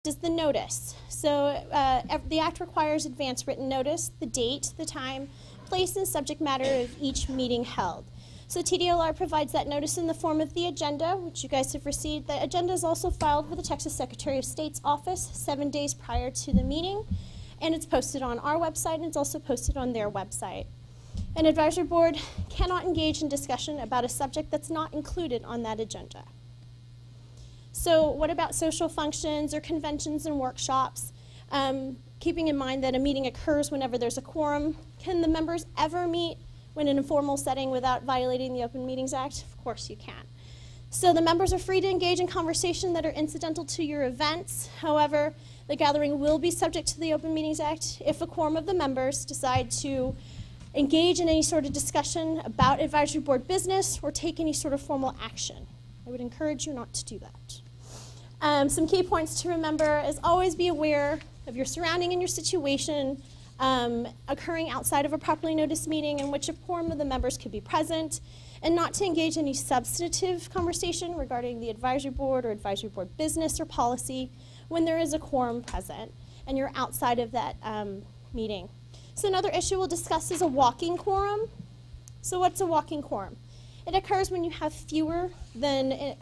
is the notice. So the Act requires advance written notice, the date, the time, place, and subject matter of each meeting held. So TDLR provides that notice in the form of the agenda, which you guys have received. The agenda is also filed with the Texas Secretary of State's office 7 days prior to the meeting, and it's posted on our website, and it's also posted on their website. An advisory board cannot engage in discussion about a subject that's not included on that agenda. So what about social functions or conventions and workshops? Keeping in mind that a meeting occurs whenever there's a quorum, can the members ever meet when in an informal setting without violating the Open Meetings Act? Of course you can. So the members are free to engage in conversation that are incidental to your events. However, the gathering will be subject to the Open Meetings Act if a quorum of the members decide to engage in any sort of discussion about advisory board business or take any sort of formal action. I would encourage you not to do that. Some key points to remember is always be aware of your surrounding and your situation occurring outside of a properly noticed meeting in which a quorum of the members could be present, and not to engage in any substantive conversation regarding the advisory board or advisory board business or policy when there is a quorum present and you're outside of that meeting. So another issue we'll discuss is a walking quorum. So what's a walking quorum? It occurs when you have fewer than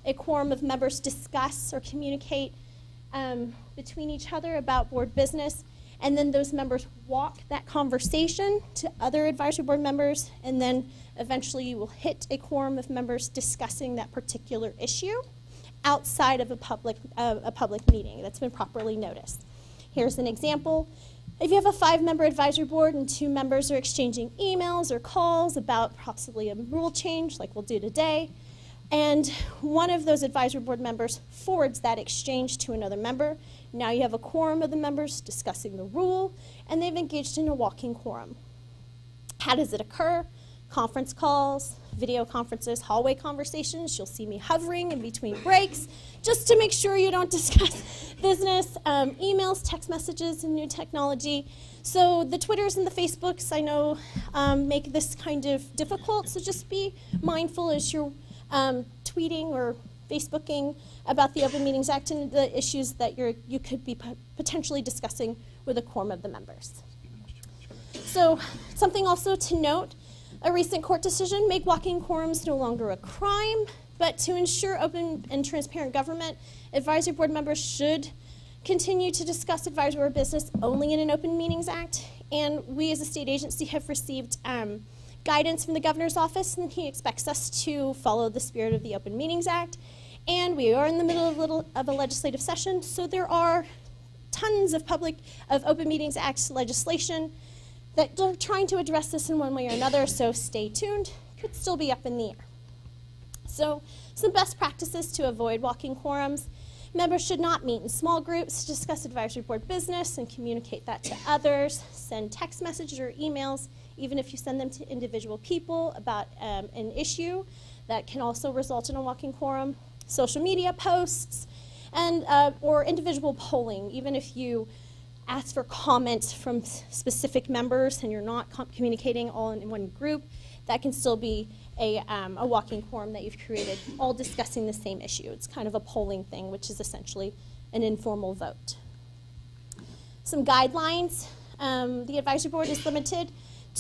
a quorum of members discuss or communicate between each other about board business, and then those members walk that conversation to other advisory board members, and then eventually you will hit a quorum of members discussing that particular issue outside of a public meeting that's been properly noticed. Here's an example. If you have a 5-member advisory board and 2 members are exchanging emails or calls about possibly a rule change like we'll do today, and one of those advisory board members forwards that exchange to another member, now you have a quorum of the members discussing the rule, and they've engaged in a walking quorum. How does it occur? Conference calls, video conferences, hallway conversations. You'll see me hovering in between breaks just to make sure you don't discuss business, emails, text messages, and new technology. So the Twitters and the Facebooks, I know, make this kind of difficult, so just be mindful as you're tweeting or Facebooking about the Open Meetings Act and the issues that you could be potentially discussing with a quorum of the members. So something also to note, a recent court decision made walking quorums no longer a crime, but to ensure open and transparent government, advisory board members should continue to discuss advisory board business only in an Open Meetings Act, and we as a state agency have received guidance from the governor's office, and he expects us to follow the spirit of the Open Meetings Act. And we are in the middle of a legislative session, so there are tons of Open Meetings Act legislation that are trying to address this in one way or another, so stay tuned. Could still be up in the air. So some best practices to avoid walking quorums. Members should not meet in small groups to discuss advisory board business and communicate that to others. Send text messages or emails, even if you send them to individual people about an issue that can also result in a walking quorum. Social media posts and or individual polling, even if you ask for comments from specific members and you're not communicating all in one group, that can still be a walking quorum that you've created, all discussing the same issue. It's kind of a polling thing, which is essentially an informal vote. Some guidelines. The advisory board is limited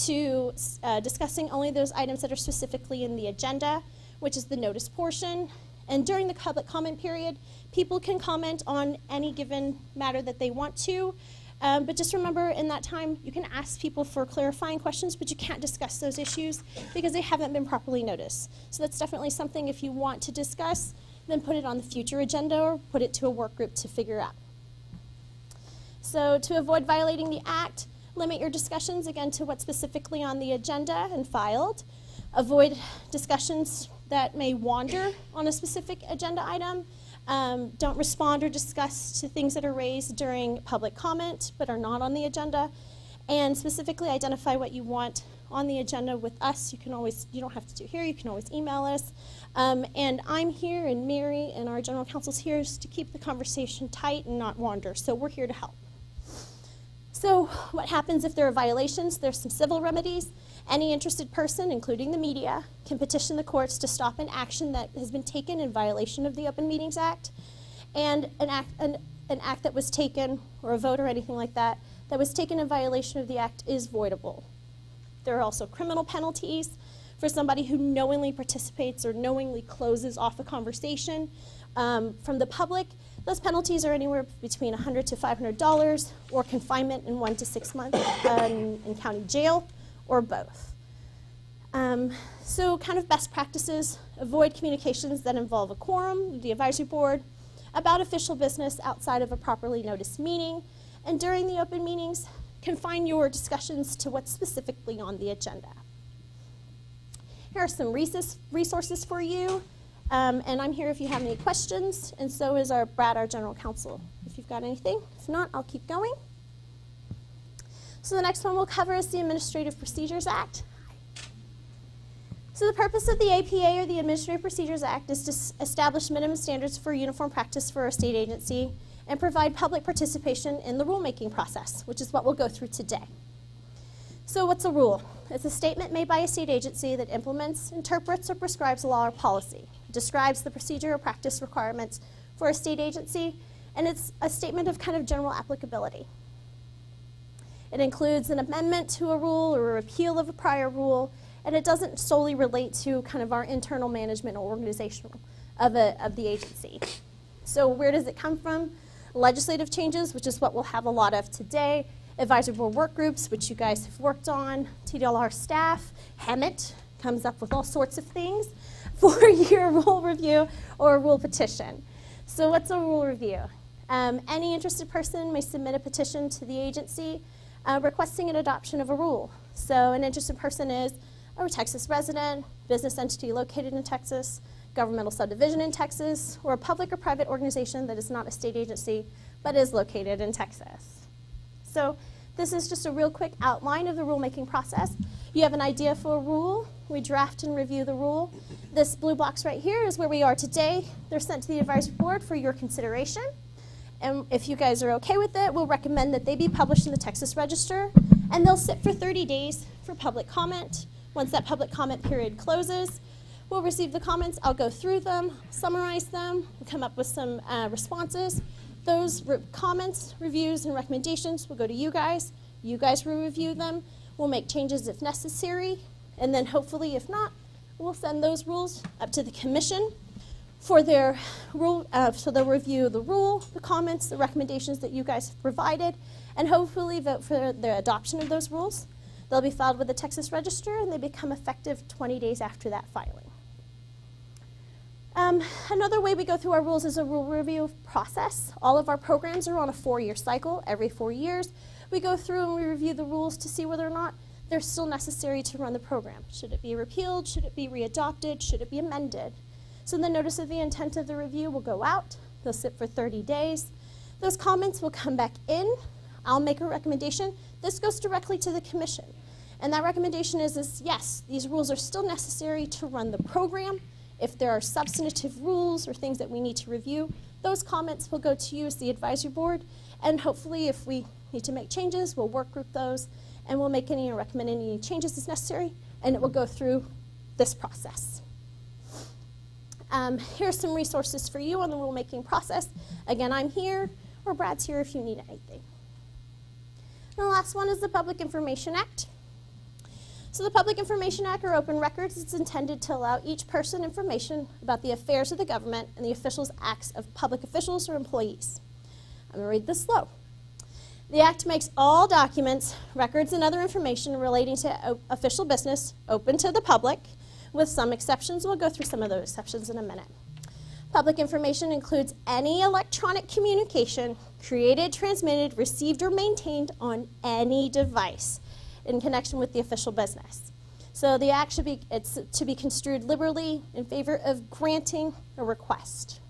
to discussing only those items that are specifically in the agenda, which is the notice portion. And during the public comment period, people can comment on any given matter that they want to, but just remember in that time, you can ask people for clarifying questions, but you can't discuss those issues because they haven't been properly noticed. So that's definitely something, if you want to discuss, then put it on the future agenda or put it to a work group to figure out. So to avoid violating the act, limit your discussions again to what's specifically on the agenda and filed. Avoid discussions that may wander on a specific agenda item. Don't respond or discuss to things that are raised during public comment but are not on the agenda. And specifically identify what you want on the agenda with us. You don't have to do it here, you can always email us. And I'm here, and Mary and our general counsel's here to keep the conversation tight and not wander. So we're here to help. So what happens if there are violations? There's some civil remedies. Any interested person, including the media, can petition the courts to stop an action that has been taken in violation of the Open Meetings Act. And an act that was taken, or a vote or anything like that, that was taken in violation of the act is voidable. There are also criminal penalties for somebody who knowingly participates or knowingly closes off a conversation from the public. Those penalties are anywhere between $100 to $500 or confinement in 1 to 6 months in county jail, or both. So kind of best practices: avoid communications that involve a quorum, the advisory board, about official business outside of a properly noticed meeting, and during the open meetings, confine your discussions to what's specifically on the agenda. Here are some resources for you, and I'm here if you have any questions, and so is Brad, our general counsel, if you've got anything. If not, I'll keep going. So the next one we'll cover is the Administrative Procedures Act. So the purpose of the APA, or the Administrative Procedures Act, is to establish minimum standards for uniform practice for a state agency and provide public participation in the rulemaking process, which is what we'll go through today. So what's a rule? It's a statement made by a state agency that implements, interprets, or prescribes a law or policy. It describes the procedure or practice requirements for a state agency, and it's a statement of kind of general applicability. It includes an amendment to a rule or a repeal of a prior rule, and it doesn't solely relate to kind of our internal management or organization of the agency. So where does it come from? Legislative changes, which is what we'll have a lot of today. Advisory board work groups, which you guys have worked on. TDLR staff. HEMIT comes up with all sorts of things. 4-year rule review or rule petition. So what's a rule review? Any interested person may submit a petition to the agency requesting an adoption of a rule. So an interested person is a Texas resident, business entity located in Texas, governmental subdivision in Texas, or a public or private organization that is not a state agency but is located in Texas. So this is just a real quick outline of the rulemaking process. You have an idea for a rule. We draft and review the rule. This blue box right here is where we are today. They're sent to the advisory board for your consideration. And if you guys are okay with it, we'll recommend that they be published in the Texas Register, and they'll sit for 30 days for public comment. Once that public comment period closes, we'll receive the comments. I'll go through them, summarize them, we'll come up with some responses. Those comments, reviews, and recommendations will go to you guys. You guys will review them. We'll make changes if necessary, and then hopefully, if not, we'll send those rules up to the commission for their rule, so they'll review the rule, the comments, the recommendations that you guys have provided, and hopefully vote for the adoption of those rules. They'll be filed with the Texas Register, and they become effective 20 days after that filing. Another way we go through our rules is a rule review process. All of our programs are on a 4-year cycle. Every 4 years, we go through and we review the rules to see whether or not they're still necessary to run the program. Should it be repealed? Should it be readopted? Should it be amended? So the notice of the intent of the review will go out. They'll sit for 30 days. Those comments will come back in. I'll make a recommendation. This goes directly to the commission. And that recommendation is yes, these rules are still necessary to run the program. If there are substantive rules or things that we need to review, those comments will go to you as the advisory board. And hopefully, if we need to make changes, we'll work group those, and we'll make any or recommend any changes as necessary, and it will go through this process. Here's some resources for you on the rulemaking process. Again, I'm here, or Brad's here if you need anything. And the last one is the Public Information Act. So the Public Information Act, or Open Records, is intended to allow each person information about the affairs of the government and the officials' acts of public officials or employees. I'm going to read this slow. The Act makes all documents, records, and other information relating to official business open to the public, with some exceptions. We'll go through some of those exceptions in a minute. Public information includes any electronic communication created, transmitted, received, or maintained on any device in connection with the official business. So the Act it's to be construed liberally in favor of granting a request.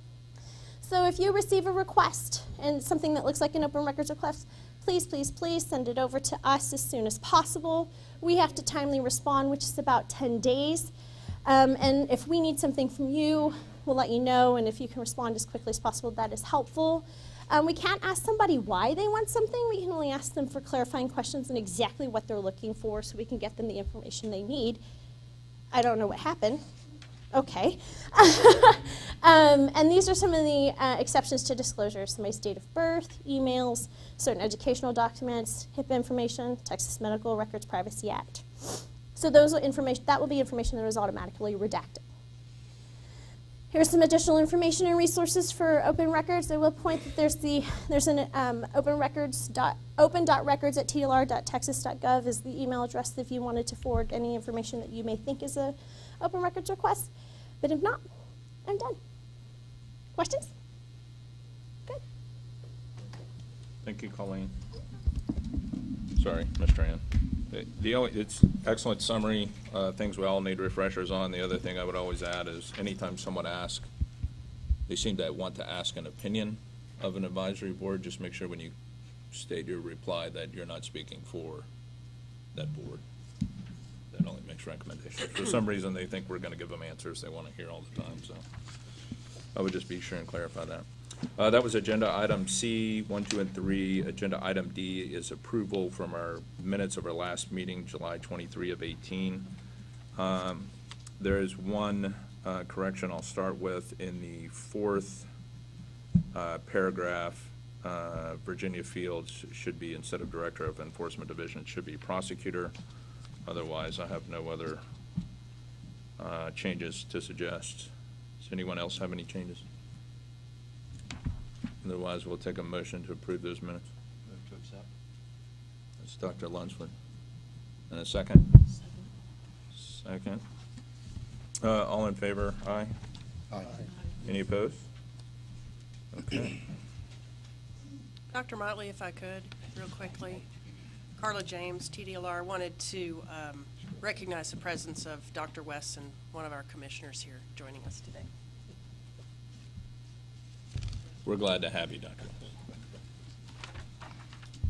So if you receive a request and something that looks like an open records request, please, please, please send it over to us as soon as possible. We have to timely respond, which is about 10 days. And if we need something from you, we'll let you know, and if you can respond as quickly as possible, that is helpful. We can't ask somebody why they want something. We can only ask them for clarifying questions and exactly what they're looking for so we can get them the information they need. I don't know what happened. Okay. And these are some of the exceptions to disclosure. Somebody's date of birth, emails, certain educational documents, HIPAA information, Texas Medical Records Privacy Act. So those are information, that will be information that is automatically redacted. Here's some additional information and resources for open records. I will point that there's an open.records@tdlr.texas.gov is the email address if you wanted to forward any information that you may think is a open records request. But if not, I'm done. Questions? Good. Thank you, Colleen. Sorry, Mr. Ann. It's excellent summary, things we all need refreshers on. The other thing I would always add is anytime someone asks, they seem to want to ask an opinion of an advisory board, just make sure when you state your reply that you're not speaking for that board. That only makes recommendations. For some reason, they think we're going to give them answers they want to hear all the time, so I would just be sure and clarify that. That was agenda item C, 1, 2, and 3. Agenda item D is approval from our minutes of our last meeting, July 23 of 18. There is one correction I'll start with in the fourth paragraph. Virginia Fields should be, instead of Director of Enforcement Division, it should be Prosecutor. Otherwise, I have no other changes to suggest. Does anyone else have any changes? Otherwise, we'll take a motion to approve those minutes. Move to accept. That's Dr. Lunsford. And a second? Second. All in favor? Aye. Aye. Any opposed? Okay. Dr. Motley, if I could, real quickly. Carla James, TDLR, wanted to recognize the presence of Dr. Wesson, one of our commissioners here joining us today. We're glad to have you, Doctor.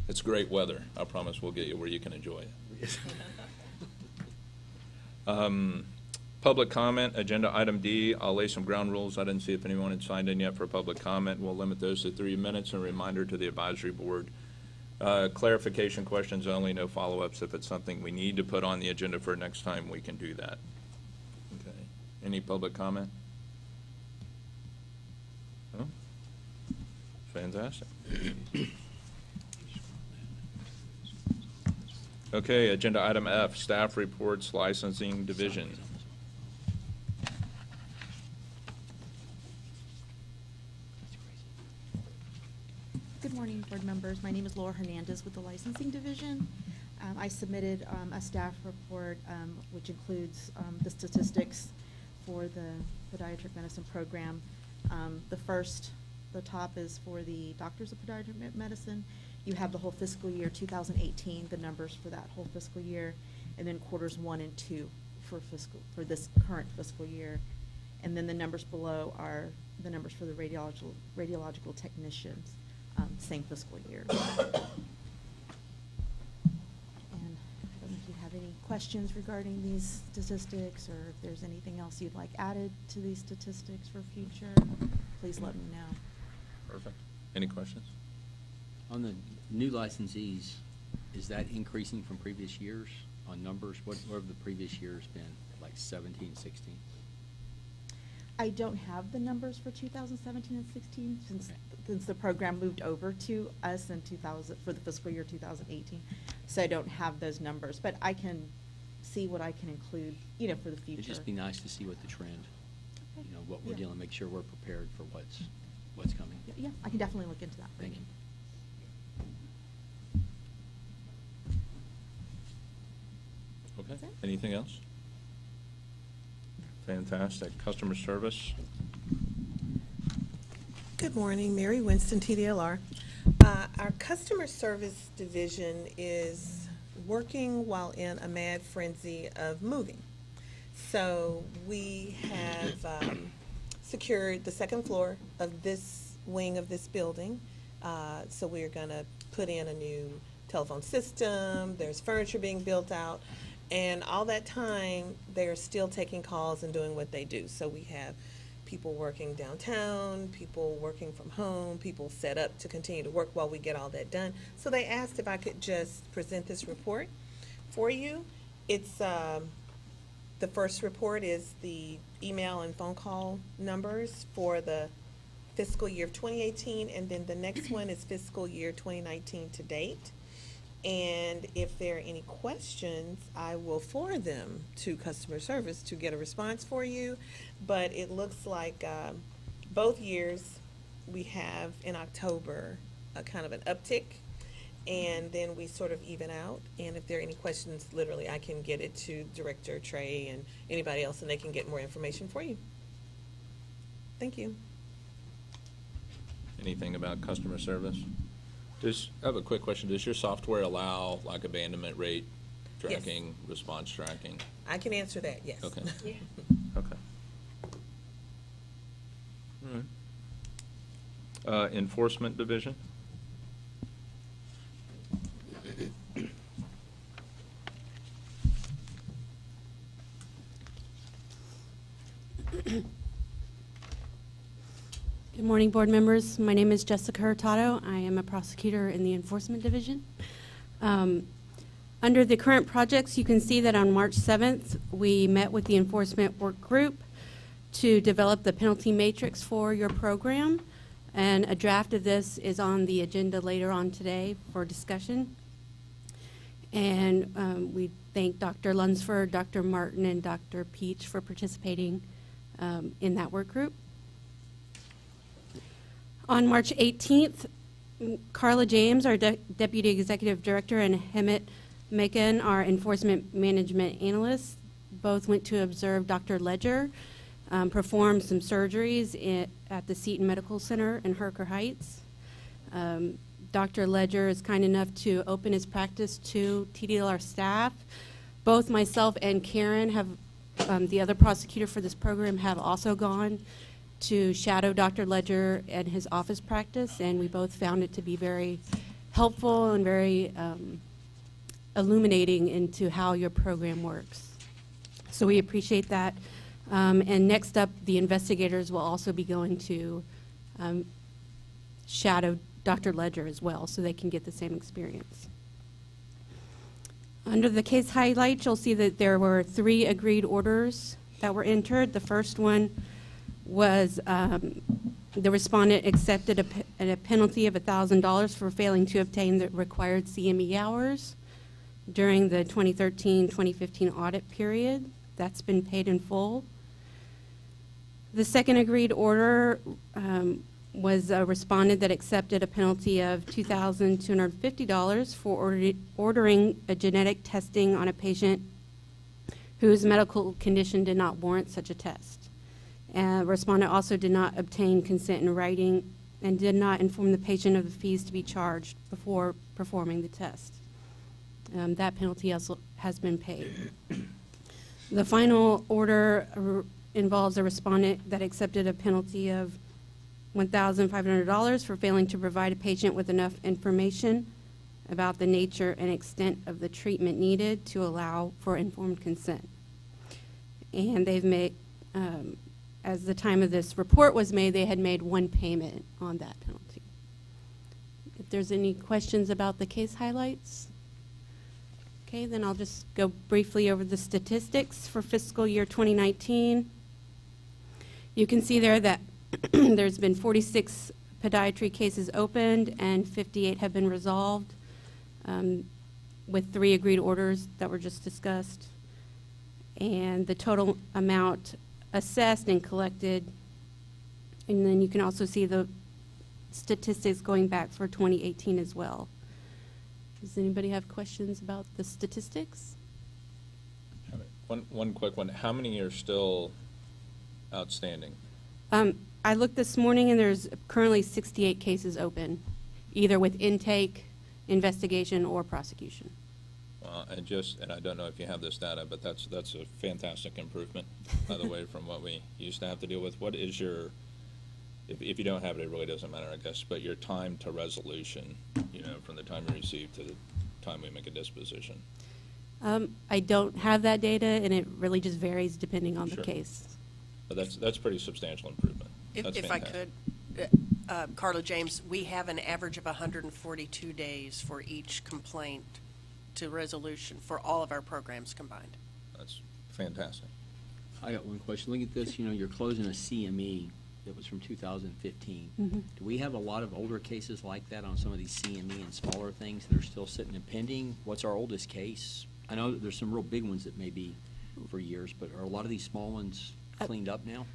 It's great weather. I promise we'll get you where you can enjoy it. Public comment, agenda item D. I'll lay some ground rules. I didn't see if anyone had signed in yet for public comment. We'll limit those to 3 minutes. And a reminder to the advisory board. Clarification questions only, no follow-ups. If it's something we need to put on the agenda for next time, we can do that. Okay. Any public comment? No? Fantastic. Okay, agenda item F, staff reports, licensing division. Good morning, board members. My name is Laura Hernandez with the licensing division. I submitted a staff report which includes the statistics for the podiatric medicine program. The top is for the doctors of podiatric medicine. You have the whole fiscal year 2018, the numbers for that whole fiscal year, and then quarters 1 and 2 for this current fiscal year. And then the numbers below are the numbers for the radiological technicians, same fiscal year. And I don't know if you have any questions regarding these statistics, or if there's anything else you'd like added to these statistics for future, please let me know. Perfect. Any questions? On the new licensees, is that increasing from previous years on numbers? What have the previous years been, like 17, 16? I don't have the numbers for 2017 and 16 since the program moved over to us in 2000 for the fiscal year 2018. So I don't have those numbers, but I can see what I can include, for the future. It'd just be nice to see what the trend, Okay. what we're Yeah. dealing, make sure we're prepared for what's coming. Yeah, I can definitely look into that. Thank you. Okay. That's it. Anything else? Fantastic. Customer service. Good morning, Mary Winston, TDLR. Our customer service division is working while in a mad frenzy of moving. So we have secured the second floor of this wing of this building. So we are going to put in a new telephone system. There's furniture being built out. And all that time, they're still taking calls and doing what they do. So we have people working downtown, people working from home, people set up to continue to work while we get all that done. So they asked if I could just present this report for you. It's The first report is the email and phone call numbers for the fiscal year of 2018, and then the next one is fiscal year 2019 to date. And if there are any questions, I will forward them to customer service to get a response for you. But it looks like both years we have in October a kind of an uptick, and then we sort of even out. And if there are any questions, literally I can get it to Director Trey and anybody else, and they can get more information for you. Thank you. Anything about customer service? I have a quick question. Does your software allow like abandonment rate Yes. tracking, response tracking? I can answer that, yes. Okay. Okay. All right. Enforcement Division? Good morning, board members. My name is Jessica Hurtado. I am a prosecutor in the Enforcement Division. Under the current projects, you can see that on March 7th, we met with the Enforcement Work Group to develop the penalty matrix for your program, and a draft of this is on the agenda later on today for discussion. And we thank Dr. Lunsford, Dr. Martin, and Dr. Peach for participating in that work group. On March 18th, Carla James, our Deputy Executive Director, and Hemet Mekan, our Enforcement Management Analyst, both went to observe Dr. Ledger perform some surgeries at the Seton Medical Center in Herker Heights. Dr. Ledger is kind enough to open his practice to TDLR staff. Both myself and Karen have, the other prosecutor for this program, have also gone to shadow Dr. Ledger and his office practice, and we both found it to be very helpful and very illuminating into how your program works. So we appreciate that. And next up, the investigators will also be going to shadow Dr. Ledger as well, so they can get the same experience. Under the case highlights, you'll see that there were 3 agreed orders that were entered. The first one was the respondent accepted a penalty of $1,000 for failing to obtain the required CME hours during the 2013-2015 audit period. That's been paid in full. The second agreed order was a respondent that accepted a penalty of $2,250 for ordering a genetic testing on a patient whose medical condition did not warrant such a test. Respondent also did not obtain consent in writing and did not inform the patient of the fees to be charged before performing the test. That penalty also has been paid. The final order involves a respondent that accepted a penalty of $1,500 for failing to provide a patient with enough information about the nature and extent of the treatment needed to allow for informed consent. And they've made, as the time of this report was made, they had made 1 payment on that penalty. If there's any questions about the case highlights, okay, then I'll just go briefly over the statistics for fiscal year 2019. You can see there that there's been 46 podiatry cases opened and 58 have been resolved, with 3 agreed orders that were just discussed. And the total amount assessed and collected, and then you can also see the statistics going back for 2018 as well. Does anybody have questions about the statistics? One quick one. How many are still outstanding? I looked this morning and there's currently 68 cases open, either with intake, investigation, or prosecution. And I don't know if you have this data, but that's a fantastic improvement, by the way, from what we used to have to deal with. What is your, if you don't have it, it really doesn't matter, I guess, but your time to resolution, from the time you receive to the time we make a disposition? I don't have that data, and it really just varies depending on the Sure. case. But that's pretty substantial improvement. That's If I fantastic. could, Carla James, we have an average of 142 days for each complaint to resolution for all of our programs combined. That's fantastic. I got one question. Look at this, you're closing a CME that was from 2015. Mhm. Do we have a lot of older cases like that on some of these CME and smaller things that are still sitting and pending? What's our oldest case? I know that there's some real big ones that may be for years, but are a lot of these small ones cleaned up now?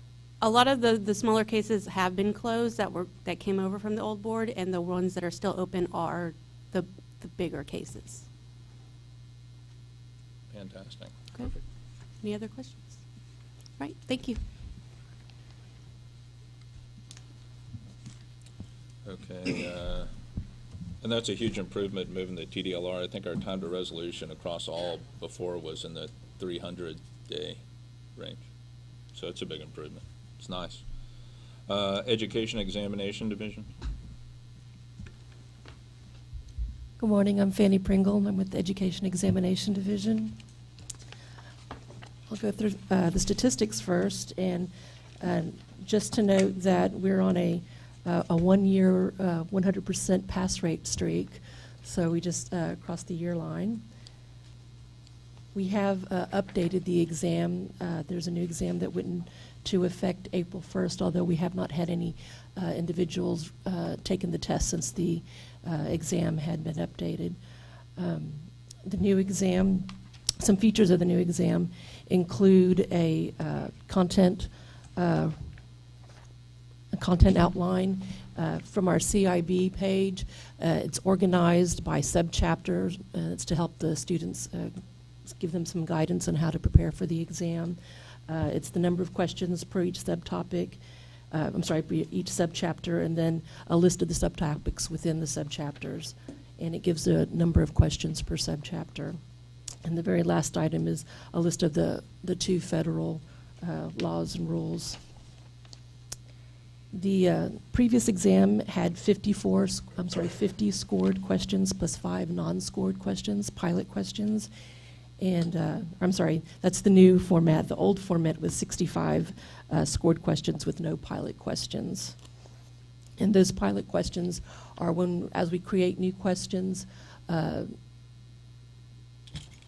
A lot of the smaller cases have been closed that came over from the old board, and the ones that are still open are the bigger cases. Fantastic. Okay. Any other questions? Right, thank you. Okay, and that's a huge improvement, moving the TDLR. I think our time to resolution across all before was in the 300-day range. So it's a big improvement. It's nice. Education Examination Division. Good morning, I'm Fanny Pringle, I'm with the Education Examination Division. I'll go through the statistics first, and just to note that we're on a 1-year 100% pass rate streak, so we just crossed the year line. We have updated the exam. There's a new exam that went into effect April 1st, although we have not had any individuals taken the test since the exam had been updated. The new exam, some features of the new exam include a content outline from our CIB page. It's organized by subchapters. It's to help the students, give them some guidance on how to prepare for the exam. It's the number of questions per each subtopic. Per each subchapter, and then a list of the subtopics within the subchapters. And it gives a number of questions per subchapter. And the very last item is a list of the 2 federal laws and rules. The previous exam had 50 scored questions plus 5 non-scored questions, pilot questions. And that's the new format. The old format was 65 scored questions with no pilot questions. And those pilot questions are as we create new questions,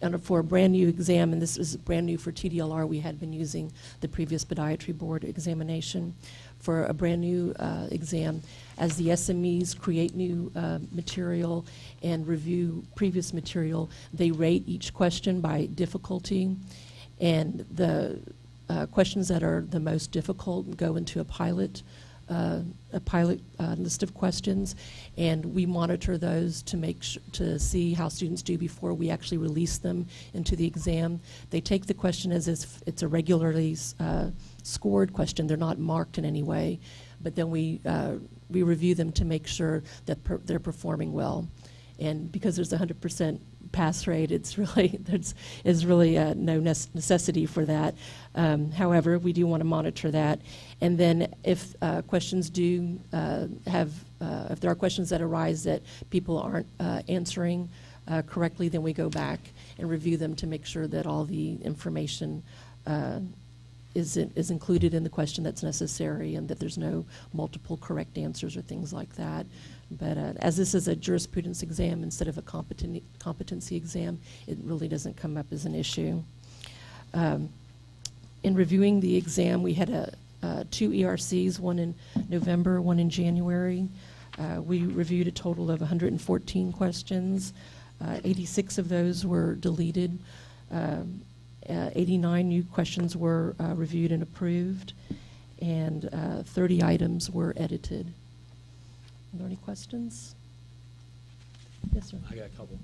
and for a brand new exam, and this is brand new for TDLR, we had been using the previous Podiatry board examination. For a brand new exam, as the SMEs create new material and review previous material, they rate each question by difficulty, and the questions that are the most difficult go into a pilot list of questions, and we monitor those to see how students do before we actually release them into the exam. They take the question as if it's a regularly scored question. They're not marked in any way, but then we review them to make sure that they're performing well. And because there's a 100% pass rate, there's really no necessity for that. However, we do want to monitor that. And then if questions do if there are questions that arise that people aren't answering correctly, then we go back and review them to make sure that all the information is included in the question that's necessary, and that there's no multiple correct answers or things like that. But as this is a jurisprudence exam instead of a competency exam, it really doesn't come up as an issue. In reviewing the exam, we had 2 ERCs, one in November, one in January. We reviewed a total of 114 questions. 86 of those were deleted. 89 new questions were reviewed and approved, and 30 items were edited. Are there any questions? Yes, sir. I got a couple.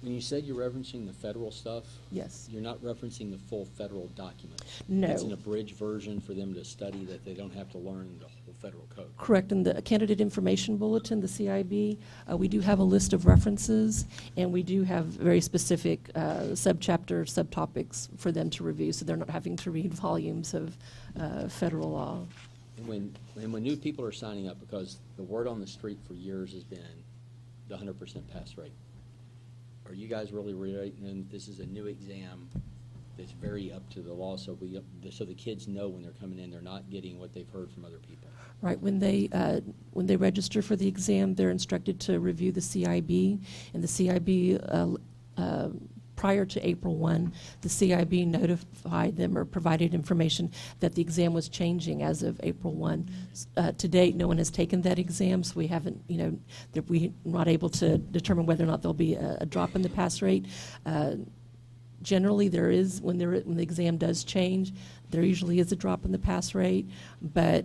When you said you're referencing the federal stuff, Yes. you're not referencing the full federal document. No. It's an abridged version for them to study, that they don't have to learn the whole federal code. Correct. In the Candidate Information Bulletin, the CIB, we do have a list of references, and we do have very specific subtopics for them to review, so they're not having to read volumes of federal law. And when new people are signing up, because the word on the street for years has been the 100% pass rate, are you guys really reiterating them this is a new exam that's very up to the law, so the kids know when they're coming in, they're not getting what they've heard from other people? Right. When they register for the exam, they're instructed to review the CIB, and the CIB prior to April 1, the CIB notified them or provided information that the exam was changing as of April 1. To date, no one has taken that exam, so we haven't, that we're not able to determine whether or not there'll be a drop in the pass rate. Generally, there is, when the exam does change, there usually is a drop in the pass rate, but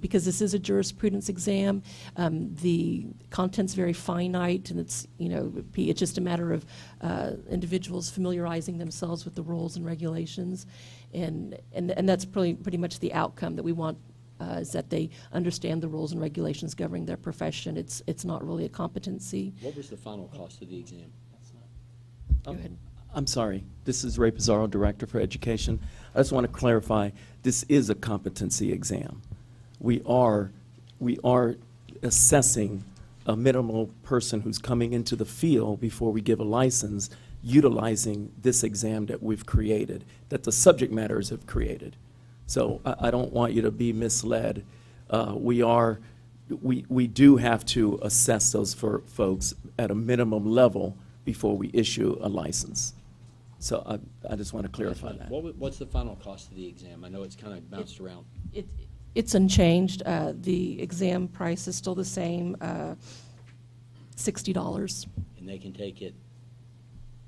because this is a jurisprudence exam, the content's very finite, and it's just a matter of individuals familiarizing themselves with the rules and regulations, and that's pretty much the outcome that we want. Is that they understand the rules and regulations governing their profession. It's not really a competency. What was the final cost of the exam? Go ahead. I'm sorry. This is Ray Pizarro, Director for Education. I just want to clarify, this is a competency exam. We are assessing a minimal person who's coming into the field before we give a license, utilizing this exam that we've created, that the subject matters have created. So I don't want you to be misled. We do have to assess those folks at a minimum level before we issue a license. So I just want to clarify that. What's the final cost of the exam? I know it's kind of bounced around. It's unchanged. The exam price is still the same, $60. And they can take it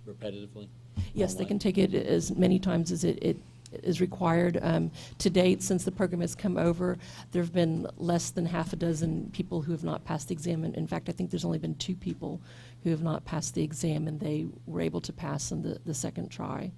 repetitively? Yes, they Online? can take it as many times as it is required. To date, since the program has come over, there have been less than half a dozen people who have not passed the exam. In fact, I think there's only been 2 people who have not passed the exam, and they were able to pass in the second try.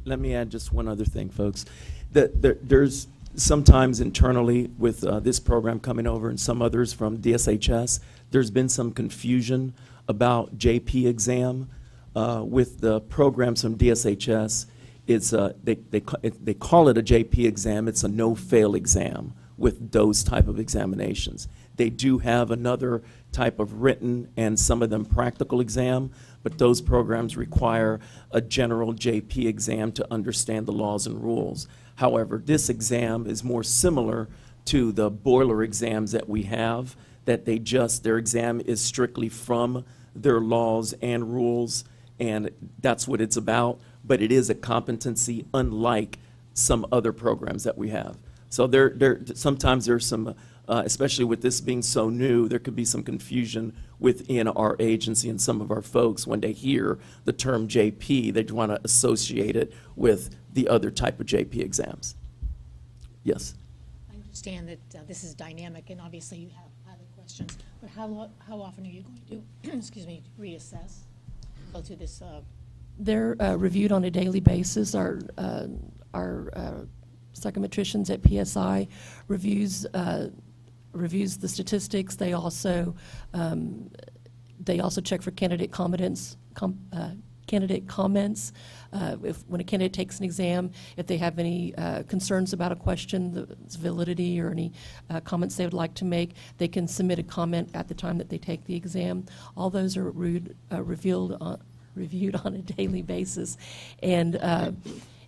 Let me add just one other thing, folks. There's sometimes internally with this program coming over and some others from DSHS, there's been some confusion about JP exam. With the programs from DSHS, it's they call it a JP exam. It's a no-fail exam with those type of examinations. They do have another type of written and some of them practical exam, but those programs require a general JP exam to understand the laws and rules. However, this exam is more similar to the boiler exams that we have, that their exam is strictly from their laws and rules, and that's what it's about, but it is a competency unlike some other programs that we have. So sometimes there's some, especially with this being so new, there could be some confusion within our agency and some of our folks when they hear the term JP, they want to associate it with the other type of JP exams. Yes? I understand that this is dynamic, and obviously you have other questions, but how often are you going to, excuse me, reassess? Go through this. They're reviewed on a daily basis. Our psychometricians at PSI reviews the statistics. They also check for candidate comments. When a candidate takes an exam, if they have any concerns about a question, its validity, or any comments they would like to make, they can submit a comment at the time that they take the exam. All those are reviewed on a daily basis, and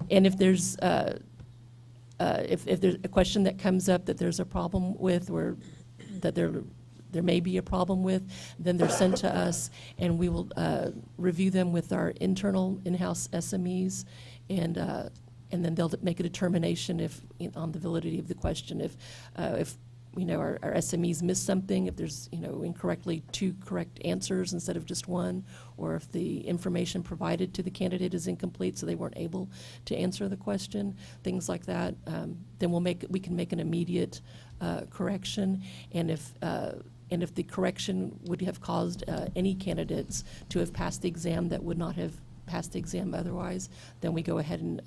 if there's if there's a question that comes up that there's a problem with, or that there may be a problem with, then they're sent to us, and we will review them with our internal in-house SMEs, and then they'll make a determination on the validity of the question. If our SMEs miss something, if there's incorrectly 2 correct answers instead of just 1, or if the information provided to the candidate is incomplete, so they weren't able to answer the question, things like that, then we can make an immediate correction, and if the correction would have caused any candidates to have passed the exam that would not have passed the exam otherwise, then we go ahead and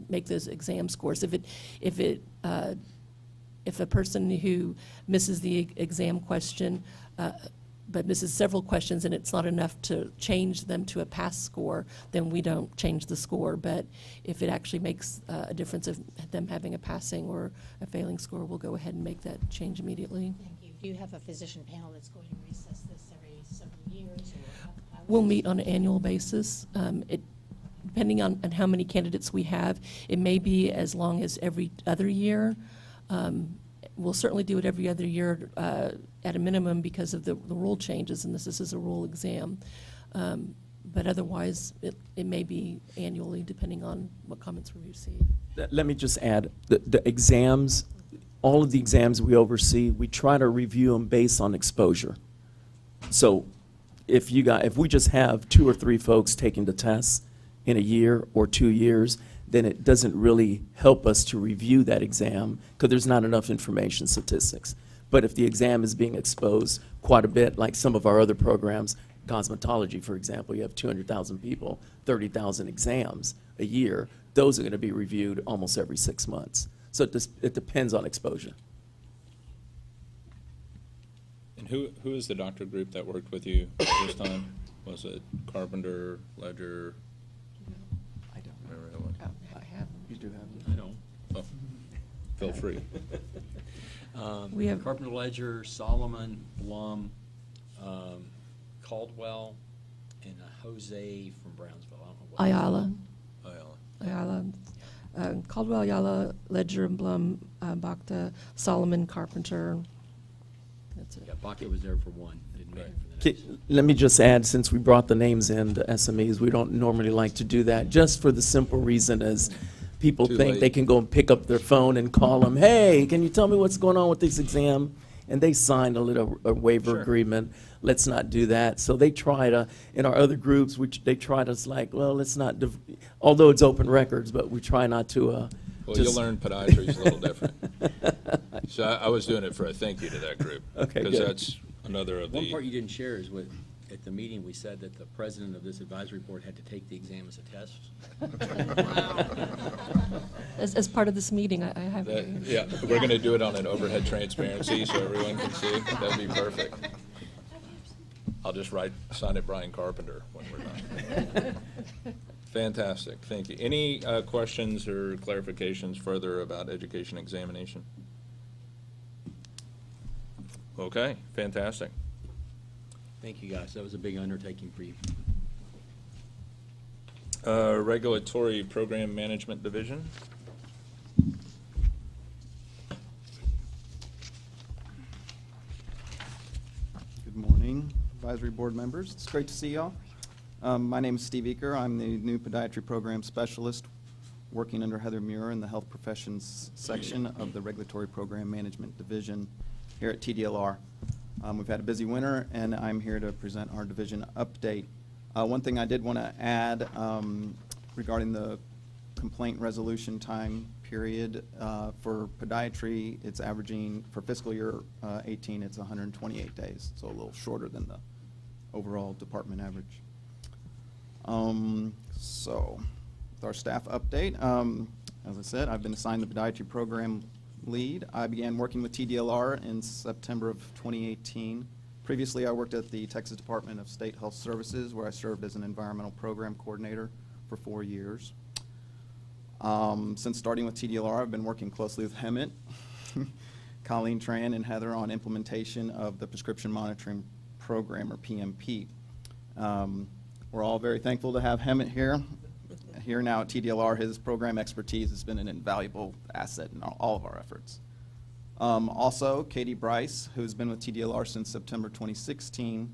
make those exam scores. If a person who misses the exam question, but misses several questions, and it's not enough to change them to a pass score, then we don't change the score. But if it actually makes a difference of them having a passing or a failing score, we'll go ahead and make that change immediately. Thank you. Do you have a physician panel that's going to reassess this every several years? Or how We'll meet on an annual basis. Depending on how many candidates we have, it may be as long as every other year. We'll certainly do it every other year at a minimum because of the rule changes, and this is a rule exam. But otherwise, it may be annually, depending on what comments we receive. Let me just add, the exams, all of the exams we oversee, we try to review them based on exposure. So if we just have 2 or 3 folks taking the tests in a year or 2 years, then it doesn't really help us to review that exam because there's not enough information, statistics. But if the exam is being exposed quite a bit, like some of our other programs, cosmetology, for example, you have 200,000 people, 30,000 exams a year. Those are going to be reviewed almost every 6 months. So it depends on exposure. And who is the doctor group that worked with you this time? Was it Carpenter, Ledger? I don't Remember who it was? I have. You do have I don't. Oh, feel free. We have- Carpenter Ledger, Solomon, Blum, Caldwell, and Jose from Brownsville. I don't know what. Ayala. Ayala. Caldwell, Ayala, Ledger, and Blum, Bakta, Solomon, Carpenter. That's it. Yeah, Baca was there for one. Didn't make it for the next. Let me just add, since we brought the names in, the SMEs, we don't normally like to do that, just for the simple reason as people Too think late. they can go and pick up their phone and call them, hey, can you tell me what's going on with this exam? And they signed a waiver Sure. agreement. Let's not do that. So they try to, in our other groups, they try to, like, well, let's not, although it's open records, but we try not to. Well, just- you'll learn podiatry is a little different. So I was doing it for a thank you to that group. Okay, Because good. that's another of One part you the, didn't share is at the meeting, we said that the president of this advisory board had to take the exam as a test. As part of this meeting, I have. that- yeah, we're going to do it on an overhead transparency so everyone can see. That'd be perfect. I'll just sign it Brian Carpenter when we're done. Fantastic, thank you. Any questions or clarifications further about education examination? Okay, fantastic. Thank you, guys. That was a big undertaking for you. Regulatory Program Management Division. Good morning, advisory board members. It's great to see y'all. My name is Steve Eaker. I'm the new podiatry program specialist working under Heather Muir in the health professions section of the regulatory program management division here at TDLR. We've had a busy winter, and I'm here to present our division update. One thing I did want to add regarding the complaint resolution time period for podiatry, it's averaging, for fiscal year 18, it's 128 days, so a little shorter than the overall department average. So, with our staff update, as I said, I've been assigned the podiatry program lead. I began working with TDLR in September of 2018. Previously, I worked at the Texas Department of State Health Services, where I served as an environmental program coordinator for 4 years. Since starting with TDLR, I've been working closely with Hemet, Colleen Tran, and Heather on implementation of the Prescription Monitoring Program, or PMP. We're all very thankful to have Hemet here now at TDLR. His program expertise has been an invaluable asset in all of our efforts. Also, Katie Bryce, who's been with TDLR since September 2016,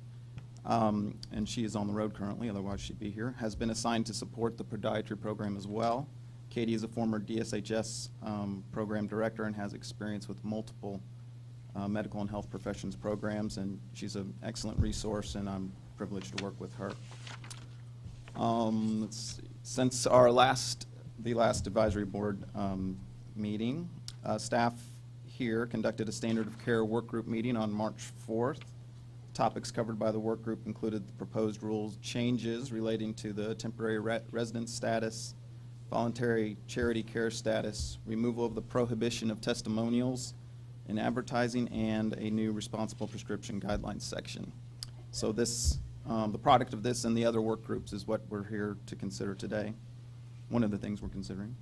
and she is on the road currently, otherwise she'd be here, has been assigned to support the podiatry program as well. Katie is a former DSHS program director and has experience with multiple medical and health professions programs, and she's an excellent resource, and I'm privileged to work with her. Let's see. Since our the last advisory board meeting, staff here conducted a standard of care work group meeting on March 4th. Topics covered by the work group included the proposed rules changes relating to the temporary residence status, voluntary charity care status, removal of the prohibition of testimonials in advertising, and a new responsible prescription guidelines section. So this, the product of this and the other work groups is what we're here to consider today, one of the things we're considering.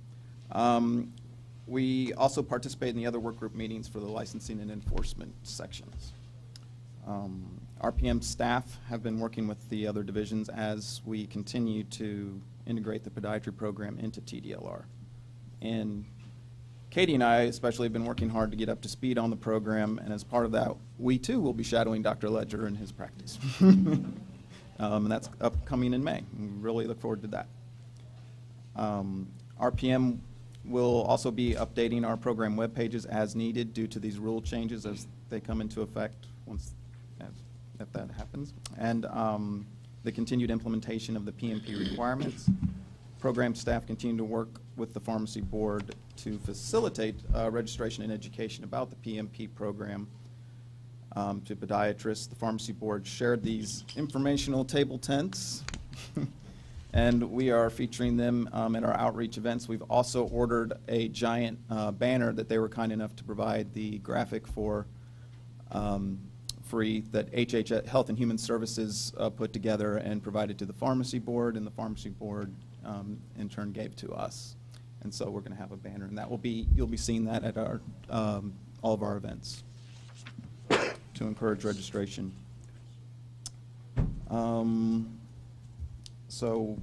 We also participate in the other work group meetings for the licensing and enforcement sections. RPM staff have been working with the other divisions as we continue to integrate the podiatry program into TDLR. And Katie and I especially have been working hard to get up to speed on the program, and as part of that, we too will be shadowing Dr. Ledger in his practice. and that's upcoming in May. We really look forward to that. RPM will also be updating our program web pages as needed due to these rule changes as they come into effect once if that happens, and the continued implementation of the PMP requirements. Program staff continue to work with the pharmacy board to facilitate registration and education about the PMP program to podiatrists. The pharmacy board shared these informational table tents and we are featuring them at our outreach events. We've also ordered a giant banner that they were kind enough to provide the graphic for free that HH Health and Human Services put together and provided to the pharmacy board, and the pharmacy board in turn gave to us. And so we're going to have a banner, and that will be, you'll be seeing that at our all of our events to encourage registration. So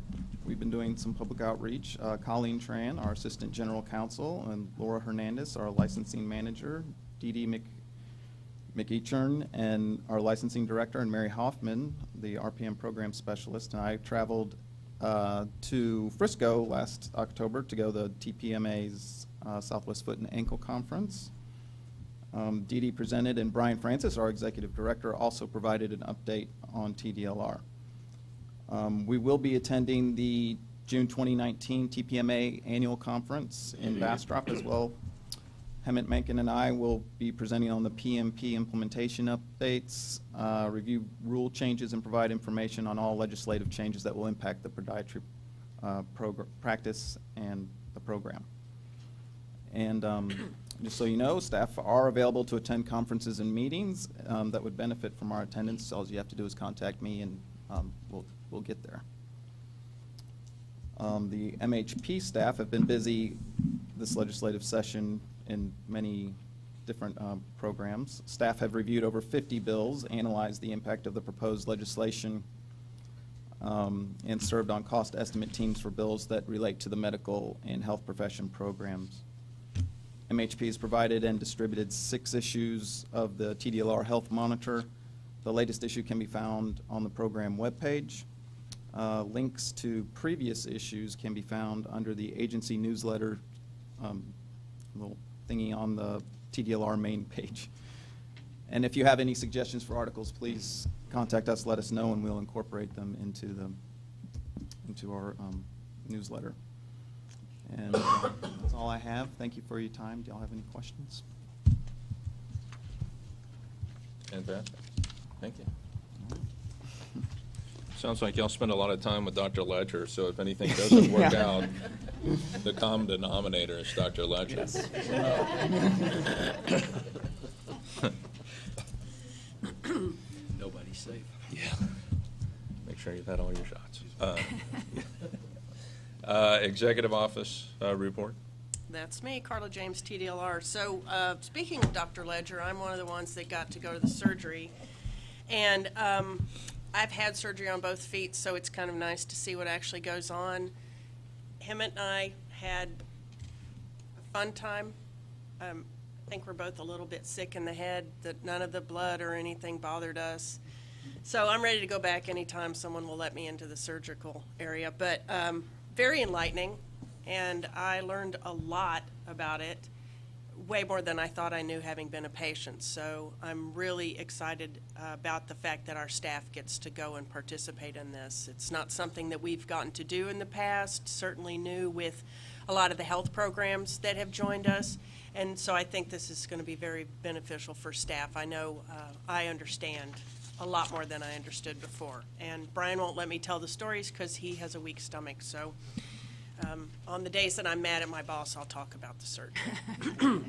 we've been doing some public outreach. Colleen Tran, our Assistant General Counsel, and Laura Hernandez, our Licensing Manager, Dee Dee McEachern, and our Licensing Director, and Mary Hoffman, the RPM Program Specialist, and I traveled to Frisco last October to go to the TPMA's Southwest Foot and Ankle Conference. Dee Dee presented, and Brian Francis, our Executive Director, also provided an update on TDLR. We will be attending the June 2019 TPMA Annual Conference in Bastrop as well. Hemant Mencken and I will be presenting on the PMP implementation updates, review rule changes, and provide information on all legislative changes that will impact the podiatry practice and the program. And just so you know, staff are available to attend conferences and meetings that would benefit from our attendance. All you have to do is contact me, and we'll get there. The MHP staff have been busy this legislative session in many different programs. Staff have reviewed over 50 bills, analyzed the impact of the proposed legislation, and served on cost estimate teams for bills that relate to the medical and health profession programs. MHP has provided and distributed 6 issues of the TDLR Health Monitor. The latest issue can be found on the program webpage. Links to previous issues can be found under the agency newsletter little thingy on the TDLR main page. And if you have any suggestions for articles, please contact us, let us know, and we'll incorporate them into our newsletter. And that's all I have. Thank you for your time. Do y'all have any questions? Fantastic. Thank you. Sounds like y'all spend a lot of time with Dr. Ledger, so if anything doesn't work out, the common denominator is Dr. Ledger. Yes. Nobody's safe. Yeah. Make sure you've had all your shots. Executive office report. That's me, Carla James, TDLR. So speaking of Dr. Ledger, I'm one of the ones that got to go to the surgery. And I've had surgery on both feet, so it's kind of nice to see what actually goes on. Hemant and I had a fun time. I think we're both a little bit sick in the head, that none of the blood or anything bothered us. So I'm ready to go back anytime someone will let me into the surgical area. But very enlightening, and I learned a lot about it, way more than I thought I knew having been a patient. So I'm really excited about the fact that our staff gets to go and participate in this. It's not something that we've gotten to do in the past, certainly new with a lot of the health programs that have joined us. And so I think this is going to be very beneficial for staff. I know I understand a lot more than I understood before. And Brian won't let me tell the stories because he has a weak stomach. So on the days that I'm mad at my boss, I'll talk about the surgery.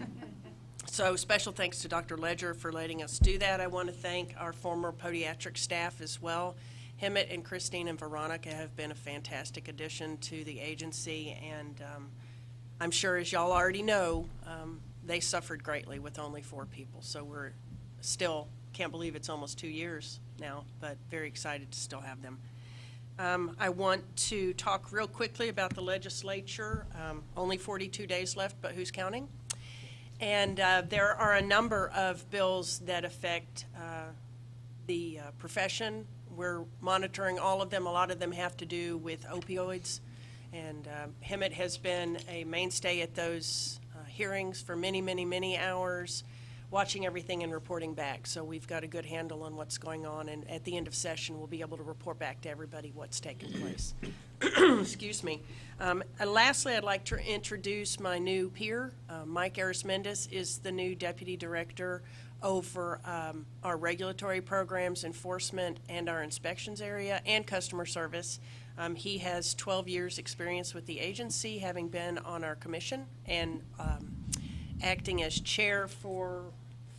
So special thanks to Dr. Ledger for letting us do that. I want to thank our former podiatric staff as well. Hemant and Christine and Veronica have been a fantastic addition to the agency, and I'm sure, as y'all already know, they suffered greatly with only 4 people. So we're still, can't believe it's almost 2 years now, but very excited to still have them. I want to talk real quickly about the legislature. Only 42 days left, but who's counting? And there are a number of bills that affect the profession. we're monitoring all of them. A lot of them have to do with opioids. And Hemet has been a mainstay at those hearings for many, many, many hours, watching everything and reporting back. So we've got a good handle on what's going on, and at the end of session, we'll be able to report back to everybody what's taken place. Excuse me. Lastly, I'd like to introduce my new peer. Mike Arismendes is the new Deputy Director over our regulatory programs, enforcement, and our inspections area, and customer service. He has 12 years' experience with the agency, having been on our commission and acting as chair for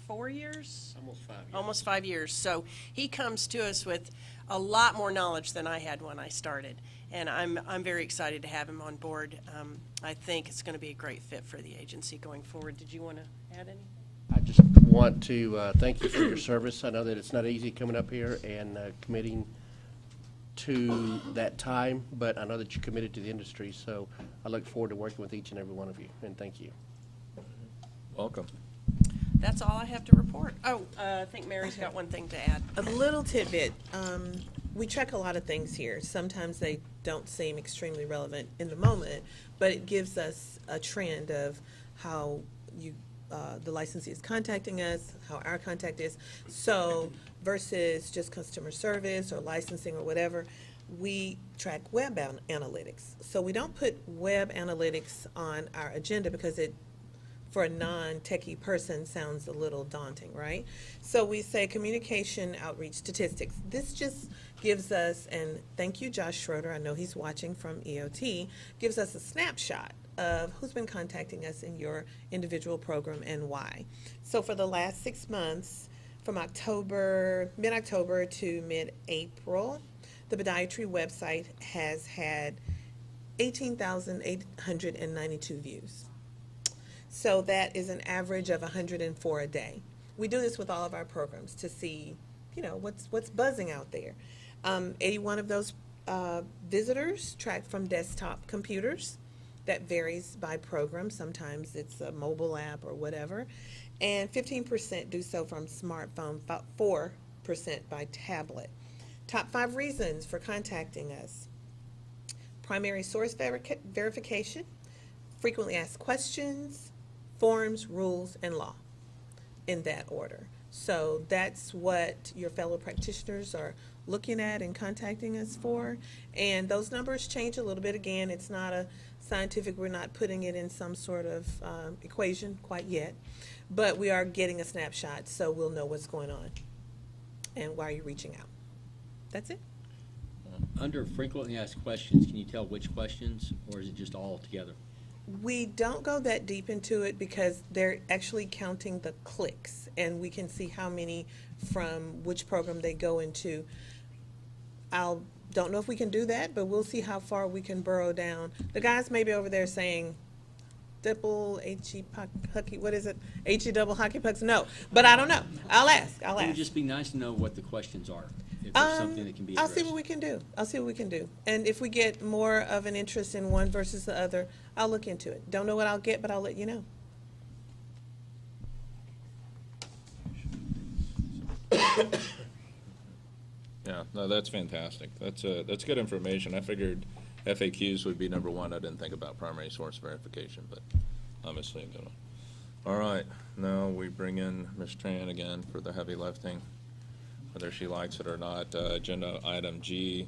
4 years? Almost 5 years. Almost 5 years. So he comes to us with a lot more knowledge than I had when I started. And I'm very excited to have him on board. I think it's going to be a great fit for the agency going forward. Did you want to add any? I just want to thank you for your service. I know that it's not easy coming up here and committing to that time, but I know that you're committed to the industry, so I look forward to working with each and every one of you, and thank you. Welcome. That's all I have to report. Oh, I think Mary's got one thing to add. A little tidbit. We track a lot of things here. Sometimes they don't seem extremely relevant in the moment, but it gives us a trend of how the licensee is contacting us, how our contact is. So versus just customer service or licensing or whatever, we track web analytics. So we don't put web analytics on our agenda because it, for a non-techie person, sounds a little daunting, right? So we say communication outreach statistics. This just gives us, and thank you, Josh Schroeder, I know he's watching from EOT, gives us a snapshot of who's been contacting us in your individual program and why. So for the last 6 months, from mid-October to mid-April, the Podiatry website has had 18,892 views. So that is an average of 104 a day. We do this with all of our programs to see, what's buzzing out there. 81 of those visitors tracked from desktop computers. That varies by program. Sometimes it's a mobile app or whatever. And 15% do so from smartphone, 4% by tablet. Top 5 reasons for contacting us: primary source verification, frequently asked questions, forms, rules, and law, in that order. So that's what your fellow practitioners are looking at and contacting us for. And those numbers change a little bit. Again, it's not a scientific, we're not putting it in some sort of equation quite yet, but we are getting a snapshot so we'll know what's going on and why you're reaching out. That's it. Under frequently asked questions, can you tell which questions, or is it just all together? We don't go that deep into it because they're actually counting the clicks, and we can see how many from which program they go into. Don't know if we can do that, but we'll see how far we can burrow down. The guys may be over there saying, double H-E hockey, what is it? H-E double hockey pucks? No, but I don't know. I'll ask. It would just be nice to know what the questions are, if there's something that can be addressed. I'll see what we can do. And if we get more of an interest in one versus the other, I'll look into it. Don't know what I'll get, but I'll let you know. Yeah, no, that's fantastic. That's good information. I figured FAQs would be number one. I didn't think about primary source verification, but obviously a good one. All right, now we bring in Ms. Tran again for the heavy lifting, whether she likes it or not. Agenda item G.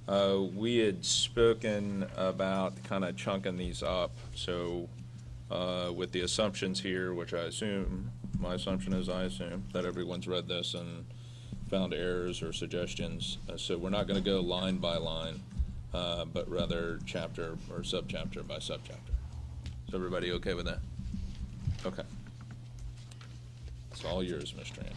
We had spoken about kind of chunking these up, so with the assumptions here, which I assume that everyone's read this and found errors or suggestions. So we're not going to go line by line, but rather chapter or subchapter by subchapter. Is everybody okay with that? Okay. It's all yours, Ms. Tran.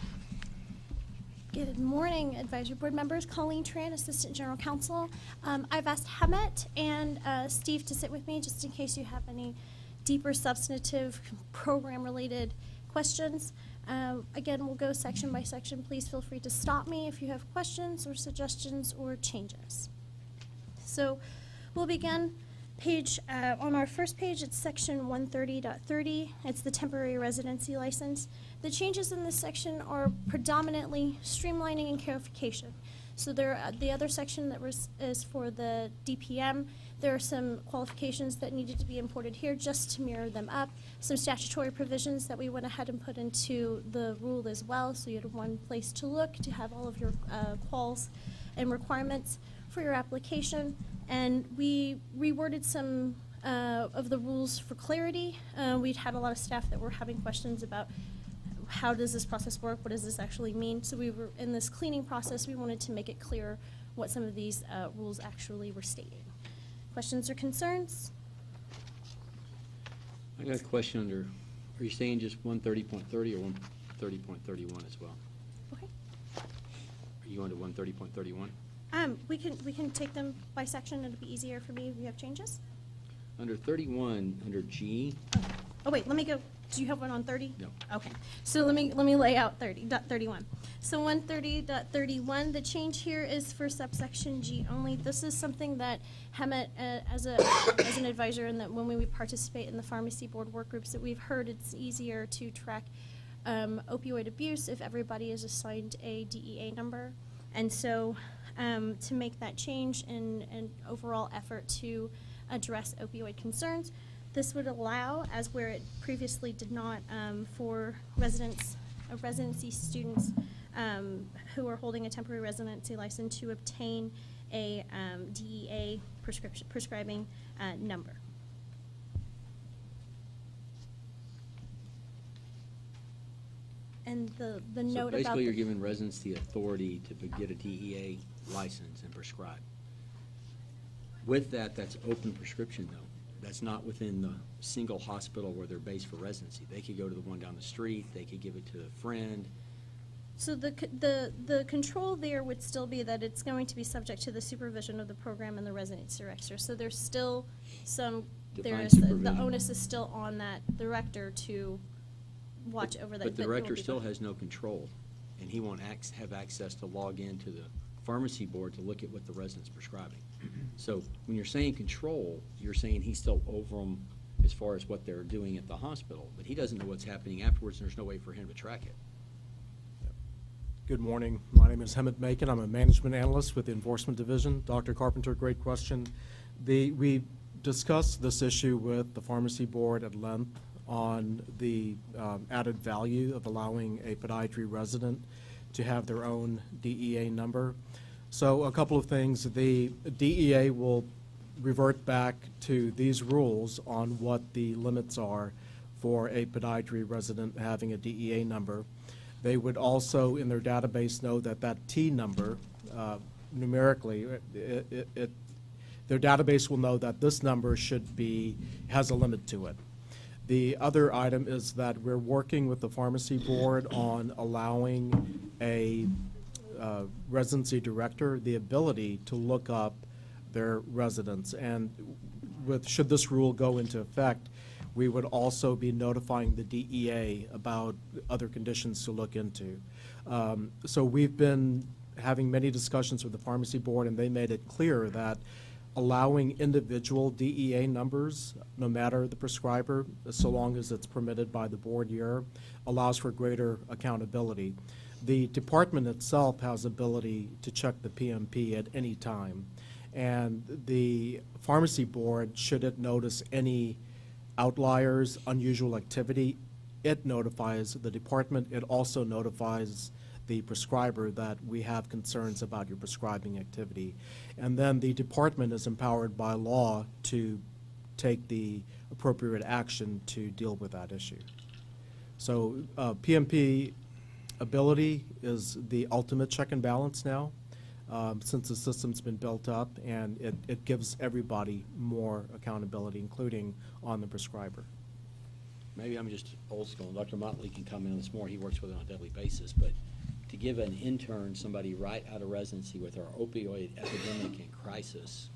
Good morning, Advisory Board members. Colleen Tran, Assistant General Counsel. I've asked Hemet and Steve to sit with me just in case you have any deeper substantive program-related questions. Again, we'll go section by section. Please feel free to stop me if you have questions or suggestions or changes. So we'll begin on our first page. It's section 130.30. It's the temporary residency license. The changes in this section are predominantly streamlining and clarification. So the other section that is for the DPM. There are some qualifications that needed to be imported here just to mirror them up. Some statutory provisions that we went ahead and put into the rule as well, so you had one place to look to have all of your quals and requirements for your application. And we reworded some of the rules for clarity. We'd had a lot of staff that were having questions about how does this process work, what does this actually mean. So we were, in this cleaning process, we wanted to make it clear what some of these rules actually were stating. Questions or concerns? I got a question under, are you saying just 130.30 or 130.31 as well? Okay. Are you going to 130.31? We can take them by section. It'll be easier for me if we have changes. Under 31, under G, Oh wait, let me go. Do you have one on 30? No. Okay. So let me lay out 30.31. So 130.31, the change here is for subsection G only. This is something that Hemet, as an advisor, and that when we participate in the pharmacy board work groups, that we've heard it's easier to track opioid abuse if everybody is assigned a DEA number. And so to make that change in an overall effort to address opioid concerns, this would allow, as where it previously did not, for residency students who are holding a temporary residency license to obtain a DEA prescribing number. And the so note about basically you're giving residents the authority to get a DEA license and prescribe. With that, that's open prescription though. That's not within the single hospital where they're based for residency. They could go to the one down the street, they could give it to a friend. So the control there would still be that it's going to be subject to the supervision of the program and the residency director. So there's still some, Defined the supervision. onus is still on that director to watch over that. But the it will director be still fine. has no control, and he won't have access to log into the pharmacy board to look at what the resident's prescribing. So when you're saying control, you're saying he's still over them as far as what they're doing at the hospital, but he doesn't know what's happening afterwards, and there's no way for him to track it. Good morning. My name is Hemet Macon. I'm a management analyst with the Enforcement Division. Dr. Carpenter, great question. We discussed this issue with the pharmacy board at length on the added value of allowing a podiatry resident to have their own DEA number. So a couple of things. The DEA will revert back to these rules on what the limits are for a podiatry resident having a DEA number. They would also, in their database, know that that T number, numerically, their database will know that this number has a limit to it. The other item is that we're working with the pharmacy board on allowing a residency director the ability to look up their residents. And should this rule go into effect, we would also be notifying the DEA about other conditions to look into. So we've been having many discussions with the pharmacy board, and they made it clear that allowing individual DEA numbers, no matter the prescriber, so long as it's permitted by the board year, allows for greater accountability. The department itself has ability to check the PMP at any time. And the pharmacy board, should it notice any outliers, unusual activity, it notifies the department. It also notifies the prescriber that we have concerns about your prescribing activity. And then the department is empowered by law to take the appropriate action to deal with that issue. So PMP ability is the ultimate check and balance now, since the system's been built up, and it gives everybody more accountability, including on the prescriber. Maybe I'm just old school, and Dr. Motley can comment on this more. He works with it on a daily basis, but to give an intern, somebody right out of residency with our opioid epidemic and crisis,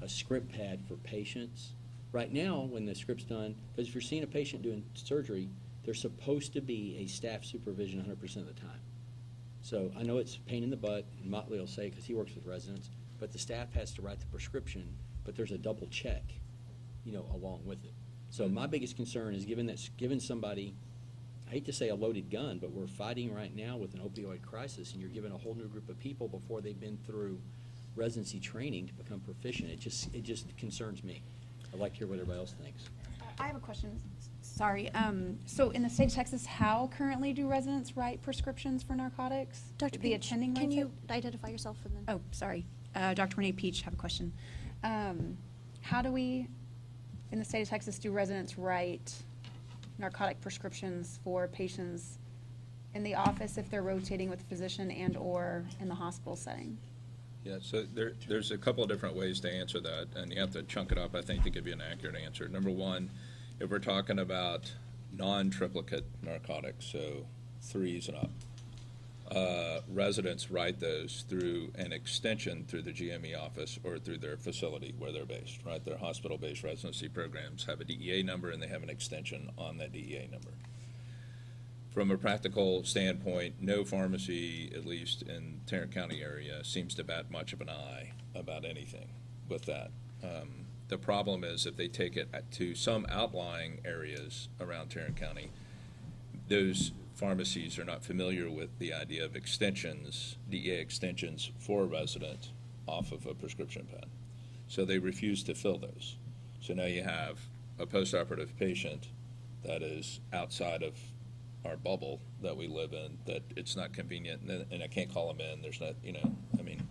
a script pad for patients. Right now, when the script's done, because if you're seeing a patient doing surgery, there's supposed to be a staff supervision 100% of the time. So I know it's a pain in the butt, and Motley will say, because he works with residents, but the staff has to write the prescription, but there's a double check, along with it. So my biggest concern is giving somebody, I hate to say a loaded gun, but we're fighting right now with an opioid crisis, and you're giving a whole new group of people before they've been through residency training to become proficient. It just concerns me. I'd like to hear what everybody else thinks. I have a question. Sorry. So in the state of Texas, how currently do residents write prescriptions for narcotics? Dr. The Peach, attending can writes you it? identify yourself and then? Oh, sorry. Dr. Renee Peach, have a question. How do we, in the state of Texas, do residents write narcotic prescriptions for patients in the office if they're rotating with a physician and/or in the hospital setting? Yeah, so there's a couple of different ways to answer that, and you have to chunk it up, I think, to give you an accurate answer. Number one, if we're talking about non-triplicate narcotics, so 3s and up, residents write those through an extension through the GME office or through their facility where they're based, right? Their hospital-based residency programs have a DEA number, and they have an extension on that DEA number. From a practical standpoint, no pharmacy, at least in Tarrant County area, seems to bat much of an eye about anything with that. The problem is if they take it to some outlying areas around Tarrant County, those pharmacies are not familiar with the idea of extensions, DEA extensions for a resident off of a prescription pen. So they refuse to fill those. So now you have a postoperative patient that is outside of our bubble that we live in, that it's not convenient, and I can't call them in. There's not, I mean,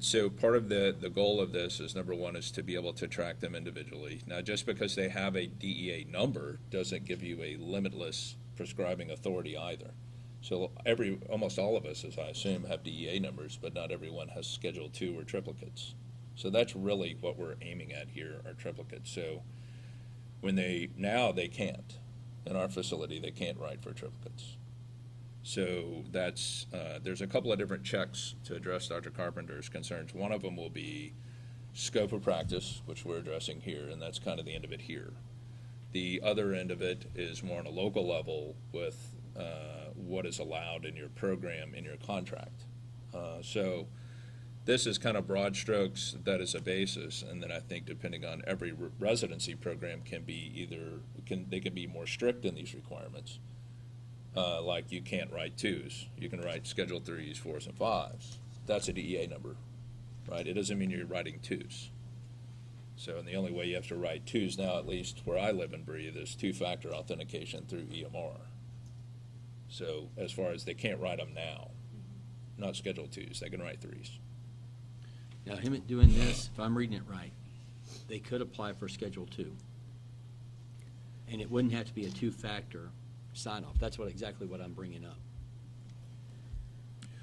so part of the goal of this is, number one, is to be able to track them individually. Now, just because they have a DEA number doesn't give you a limitless prescribing authority either. So almost all of us, as I assume, have DEA numbers, but not everyone has Schedule II or triplicates. So that's really what we're aiming at here, are triplicates. So now they can't. In our facility, they can't write for triplicates. So there's a couple of different checks to address Dr. Carpenter's concerns. One of them will be scope of practice, which we're addressing here, and that's kind of the end of it here. The other end of it is more on a local level with what is allowed in your program, in your contract. So this is kind of broad strokes. That is a basis, and then I think depending on every residency program can be they can be more strict in these requirements. Like you can't write 2s. You can write Schedule 3s, 4s, and 5s. That's a DEA number, right? It doesn't mean you're writing 2s. So, and the only way you have to write 2s now, at least where I live and breathe, is 2-factor authentication through EMR. So as far as they can't write them now, not Schedule 2s, they can write 3s. Now, him doing this, if I'm reading it right, they could apply for Schedule 2. And it wouldn't have to be a 2-factor sign-off. That's exactly what I'm bringing up.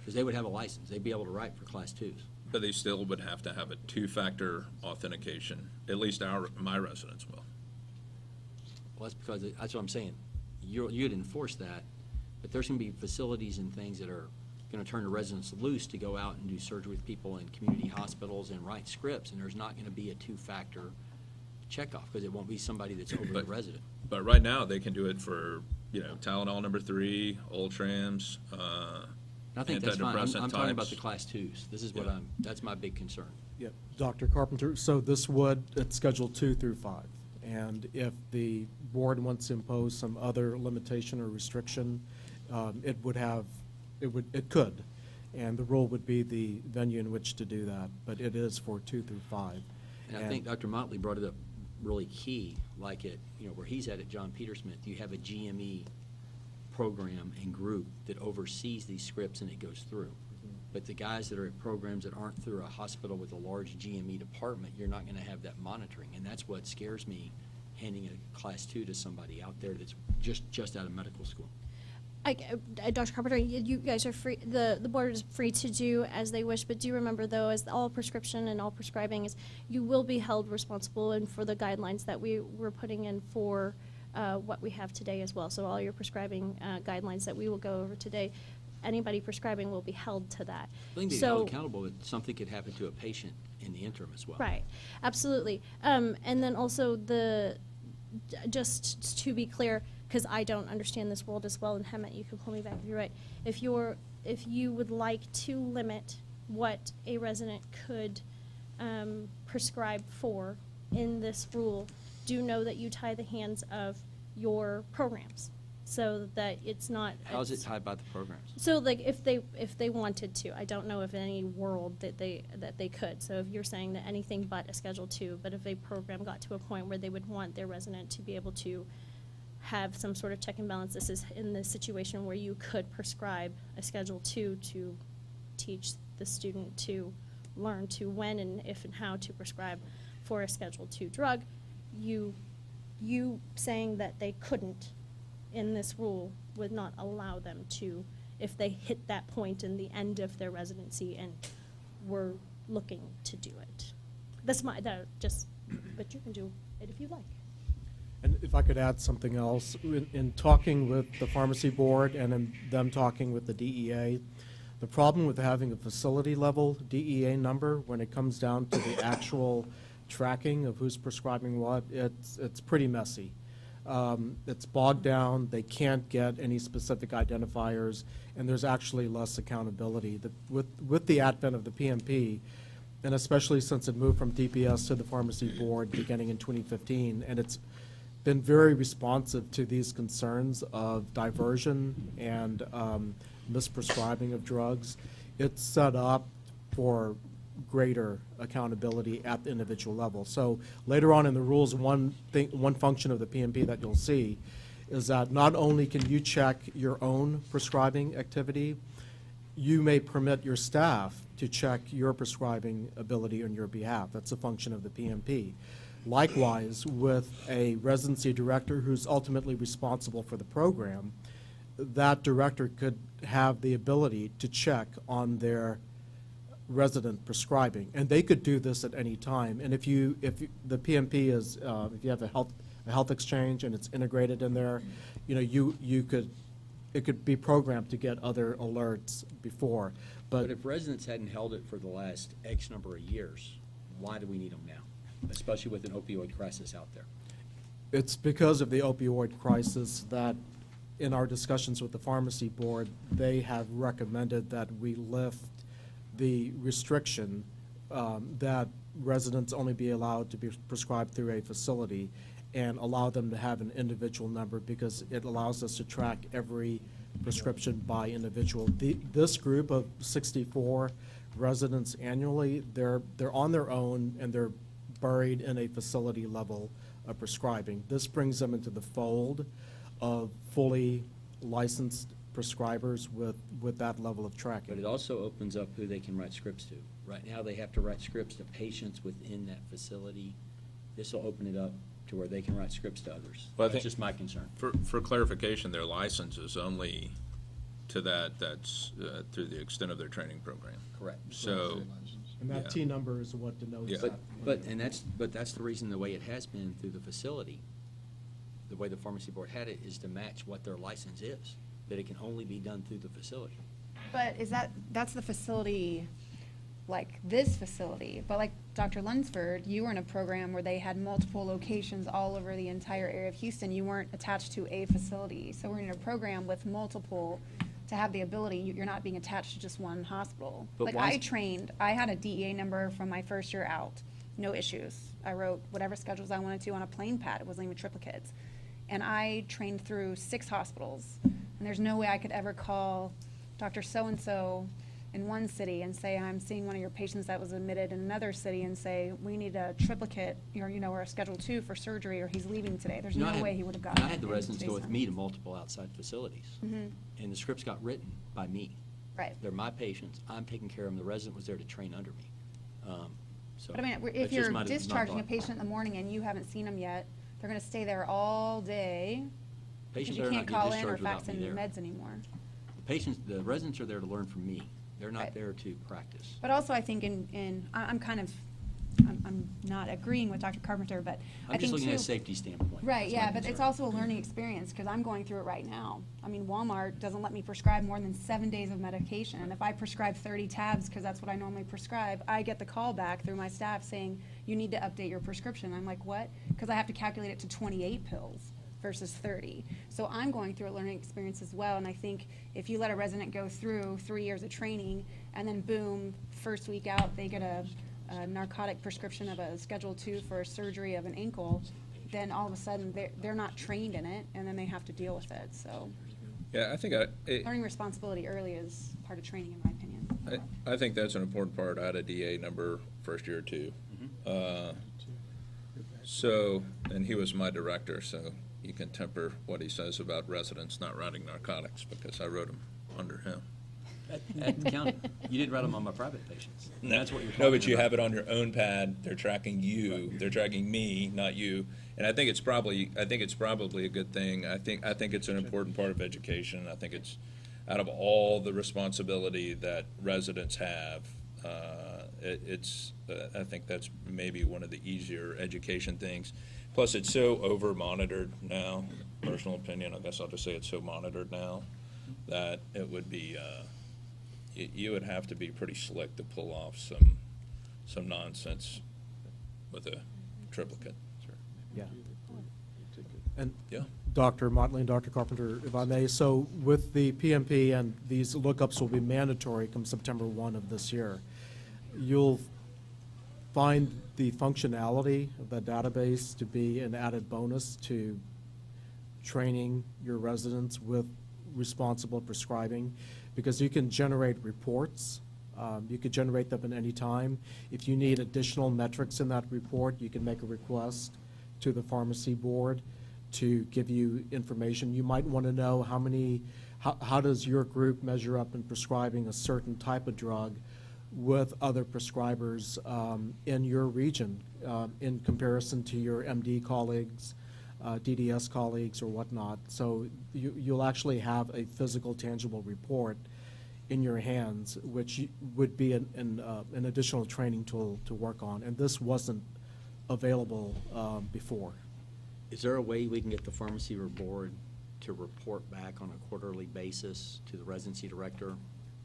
Because they would have a license. They'd be able to write for Class 2s. But they still would have to have a 2-factor authentication. At least my residents will. Well, that's because, that's what I'm saying. You'd enforce that, but there's going to be facilities and things that are going to turn the residents loose to go out and do surgery with people in community hospitals and write scripts, and there's not going to be a 2-factor checkoff because it won't be somebody that's over the resident. But right now, they can do it for, Tylenol number 3, Ultrams, I think that's fine. antidepressant I'm talking about types. the Class 2s. This is what that's my big concern. Yeah, Dr. Carpenter, so this it's Schedule 2 through 5. And if the board wants to impose some other limitation or restriction, it could. And the rule would be the venue in which to do that, but it is for 2 through 5. And I think Dr. Motley brought it up really key, like where he's at John Petersmith, you have a GME program and group that oversees these scripts and it goes through. But the guys that are at programs that aren't through a hospital with a large GME department, you're not going to have that monitoring. And that's what scares me, handing a Class 2 to somebody out there that's just out of medical school. Dr. Carpenter, you guys are free, the board is free to do as they wish, but do remember, though, as all prescription and all prescribing is, you will be held responsible and for the guidelines that we're putting in for what we have today as well. So all your prescribing guidelines that we will go over today, anybody prescribing will be held to that. I think they're held accountable that something could happen to a patient in the interim as well. Right, absolutely. And then also just to be clear, because I don't understand this world as well, and Hemet, you can pull me back if you're right. If you would like to limit what a resident could prescribe for in this rule, do know that you tie the hands of your programs. so that it's not. How is it tied by the programs? So like if they wanted to, I don't know of any world that they could. So if you're saying that anything but a Schedule II, but if a program got to a point where they would want their resident to be able to have some sort of check and balance, this is in the situation where you could prescribe a Schedule II to teach the student to learn to when and if and how to prescribe for a Schedule II drug. You saying that they couldn't in this rule would not allow them to, if they hit that point in the end of their residency and were looking to do it. But you can do it if you like. And if I could add something else, in talking with the pharmacy board and in them talking with the DEA, the problem with having a facility level DEA number when it comes down to the actual tracking of who's prescribing what, it's pretty messy. It's bogged down, they can't get any specific identifiers, and there's actually less accountability. With the advent of the PMP, and especially since it moved from DPS to the pharmacy board beginning in 2015, and it's been very responsive to these concerns of diversion and misprescribing of drugs. It's set up for greater accountability at the individual level. So later on in the rules, one function of the PMP that you'll see is that not only can you check your own prescribing activity, you may permit your staff to check your prescribing ability on your behalf. That's a function of the PMP. Likewise, with a residency director who's ultimately responsible for the program, that director could have the ability to check on their resident prescribing, and they could do this at any time. And if the PMP is, if you have a health exchange and it's integrated in there, it could be programmed to get other alerts before. But if residents hadn't held it for the last X number of years, why do we need them now, especially with an opioid crisis out there? It's because of the opioid crisis that in our discussions with the pharmacy board, they have recommended that we lift the restriction that residents only be allowed to be prescribed through a facility and allow them to have an individual number, because it allows us to track every prescription by individual. This group of 64 residents annually, they're on their own and they're buried in a facility level of prescribing. This brings them into the fold of fully licensed prescribers with that level of tracking. But it also opens up who they can write scripts to. Right now, they have to write scripts to patients within that facility. This will open it up to where they can write scripts to others. Well, That's just my concern. For clarification, their license is only to that's to the extent of their training program. Correct. So, And that yeah. T number is what denotes Yeah. that. But that's the reason the way it has been through the facility, the way the pharmacy board had it, is to match what their license is, that it can only be done through the facility. But that's the facility, like this facility, but like Dr. Lunsford, you were in a program where they had multiple locations all over the entire area of Houston. You weren't attached to a facility. So we're in a program with multiple, to have the ability, you're not being attached to just one hospital. But Like I had a DEA number from my first year out, no issues. I wrote whatever schedules I wanted to on a plain pad. It wasn't even triplicates. And I trained through 6 hospitals. And there's no way I could ever call Dr. So-and-so in one city and say, I'm seeing one of your patients that was admitted in another city, and say, we need a triplicate, or a Schedule II for surgery, or he's leaving today. There's no way he would have gotten it. I had the in residents go with Jason. me to multiple outside facilities. Mhm. And the scripts got written by me. Right. They're my patients. I'm taking care of them. The resident was there to train under me. So But I mean, that's if just you're my discharging a thought. patient in the morning and you haven't seen them yet, they're gonna stay there all day. Because Patients you are not can't getting call in or discharged without fax me in there. meds anymore. The residents are there to learn from me. They're not Right. there to practice. But also, I think I'm not agreeing with Dr. Carpenter, but I I'm think just looking at a too- safety standpoint. Right, That's my yeah, but it's concern. also a learning experience, because I'm going through it right now. I mean, Walmart doesn't let me prescribe more than 7 days of medication. And if I prescribe 30 tabs, because that's what I normally prescribe, I get the call back through my staff saying, you need to update your prescription. I'm like, what? Because I have to calculate it to 28 pills versus 30. So I'm going through a learning experience as well, and I think if you let a resident go through 3 years of training, and then boom, first week out, they get a narcotic prescription of a Schedule II for a surgery of an ankle, then all of a sudden, they're not trained in it, and then they have to deal with it, so. Yeah, I think Learning responsibility early is part of training, in my opinion. I think that's an important part. I had a DA number first year too. So, and he was my director, so you can temper what he says about residents not running narcotics, because I wrote them under him. At the county. You did write them on my private patients. No, That's what you're no, but talking you about. have it on your own pad. They're tracking you. Right. They're tracking me, not you. And I think it's probably a good thing. I think it's an important part of education. I think it's out of all the responsibility that residents have. I think that's maybe one of the easier education things. Plus, it's so over monitored now. Personal opinion, I guess I'll just say it's so monitored now that it would be. You would have to be pretty slick to pull off some nonsense with a triplicate. Yeah. And Yeah. Dr. Motley and Dr. Carpenter, if I may, so with the PMP, and these lookups will be mandatory come September 1 of this year, you'll find the functionality of the database to be an added bonus to training your residents with responsible prescribing, because you can generate reports. You could generate them at any time. If you need additional metrics in that report, you can make a request to the pharmacy board to give you information. You might want to know how does your group measure up in prescribing a certain type of drug with other prescribers in your region in comparison to your MD colleagues, DDS colleagues, or whatnot. So you'll actually have a physical, tangible report in your hands, which would be an additional training tool to work on. And this wasn't available before. Is there a way we can get the pharmacy board to report back on a quarterly basis to the residency director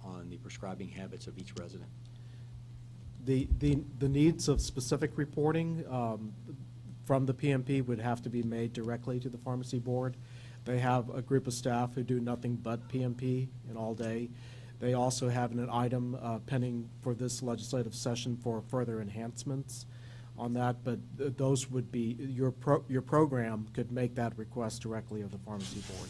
on the prescribing habits of each resident? The needs of specific reporting from the PMP would have to be made directly to the pharmacy board. They have a group of staff who do nothing but PMP and all day. They also have an item pending for this legislative session for further enhancements on that, but those would be, your program could make that request directly of the pharmacy board.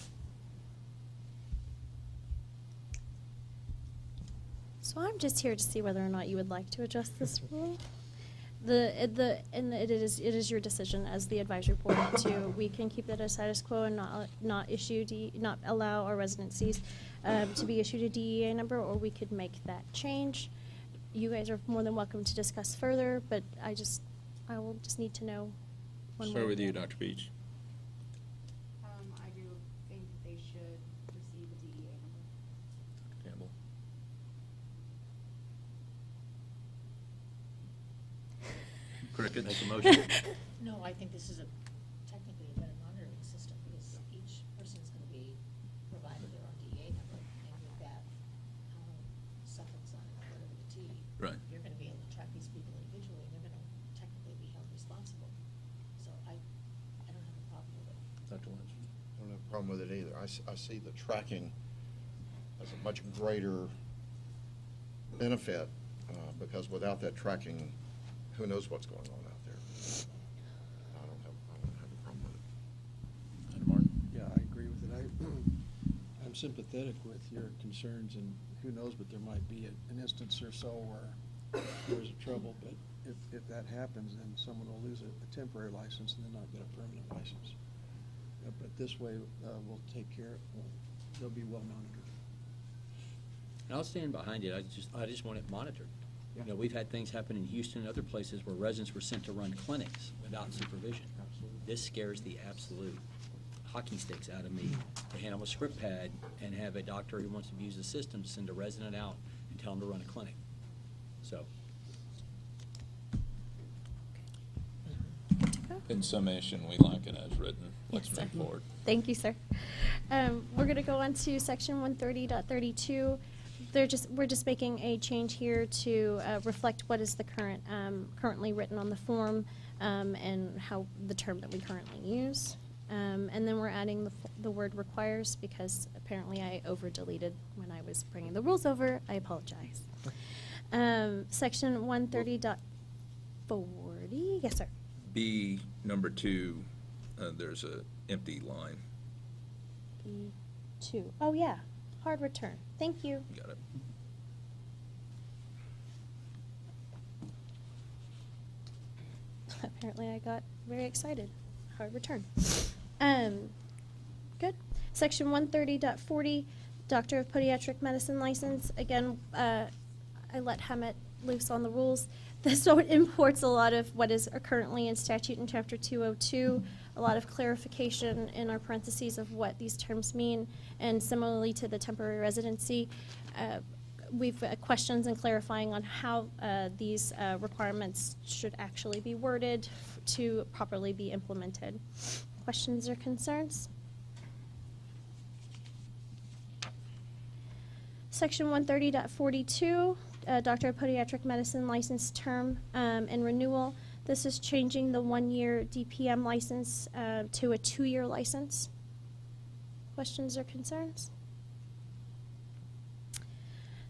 So I'm just here to see whether or not you would like to adjust this rule. And it is your decision as the advisory board to, we can keep that as status quo and not allow our residencies to be issued a DEA number, or we could make that change. You guys are more than welcome to discuss further, but I will just need to know. Start with you, Dr. Beach. I do think that they should receive a DEA number. Campbell. Crickets. Make a motion. No, I think this is technically a better monitoring system, because each person's going to be provided their own DEA number, and with that suffix on it, whatever the T. Right. You're going to be able to track these people individually, and they're going to technically be held responsible. So I don't have a problem with it. Dr. Lynch. I don't have a problem with it either. I see the tracking as a much greater benefit, because without that tracking, who knows what's going on out there? I don't have a problem with it. Dr. Martin. Yeah, I agree with it. I'm sympathetic with your concerns, and who knows, but there might be an instance or so where there's trouble, but if that happens, then someone will lose a temporary license and then not get a permanent license. But this way, we'll take care, they'll be well monitored. And I'll stand behind it. I just want it monitored. You know, we've had things happen in Houston and other places where residents were sent to run clinics without supervision. Absolutely. This scares the absolute hockey sticks out of me to hand them a script pad and have a doctor who wants to use the system to send a resident out and tell them to run a clinic. So. In summation, we like it as written. Let's Yes, move sir. forward. Thank you, sir. We're going to go on to section 130.32. We're just making a change here to reflect what is the currently written on the form and how the term that we currently use. And then we're adding the word requires, because apparently I over-deleted when I was bringing the rules over. I apologize. Section 130.40. Yes, sir. B, number 2, there's a empty line. B2. Oh, yeah. Hard return. Thank you. Got it. Apparently I got very excited. Hard return. Good. Section 130.40, Doctor of Podiatric Medicine license. Again, I let Hammett loose on the rules. This one imports a lot of what is currently in statute in Chapter 202, a lot of clarification in our parentheses of what these terms mean, and similarly to the temporary residency, we've questions and clarifying on how these requirements should actually be worded to properly be implemented. Questions or concerns? Section 130.42, Doctor of Podiatric Medicine license term and renewal. This is changing the 1-year DPM license to a 2-year license. Questions or concerns?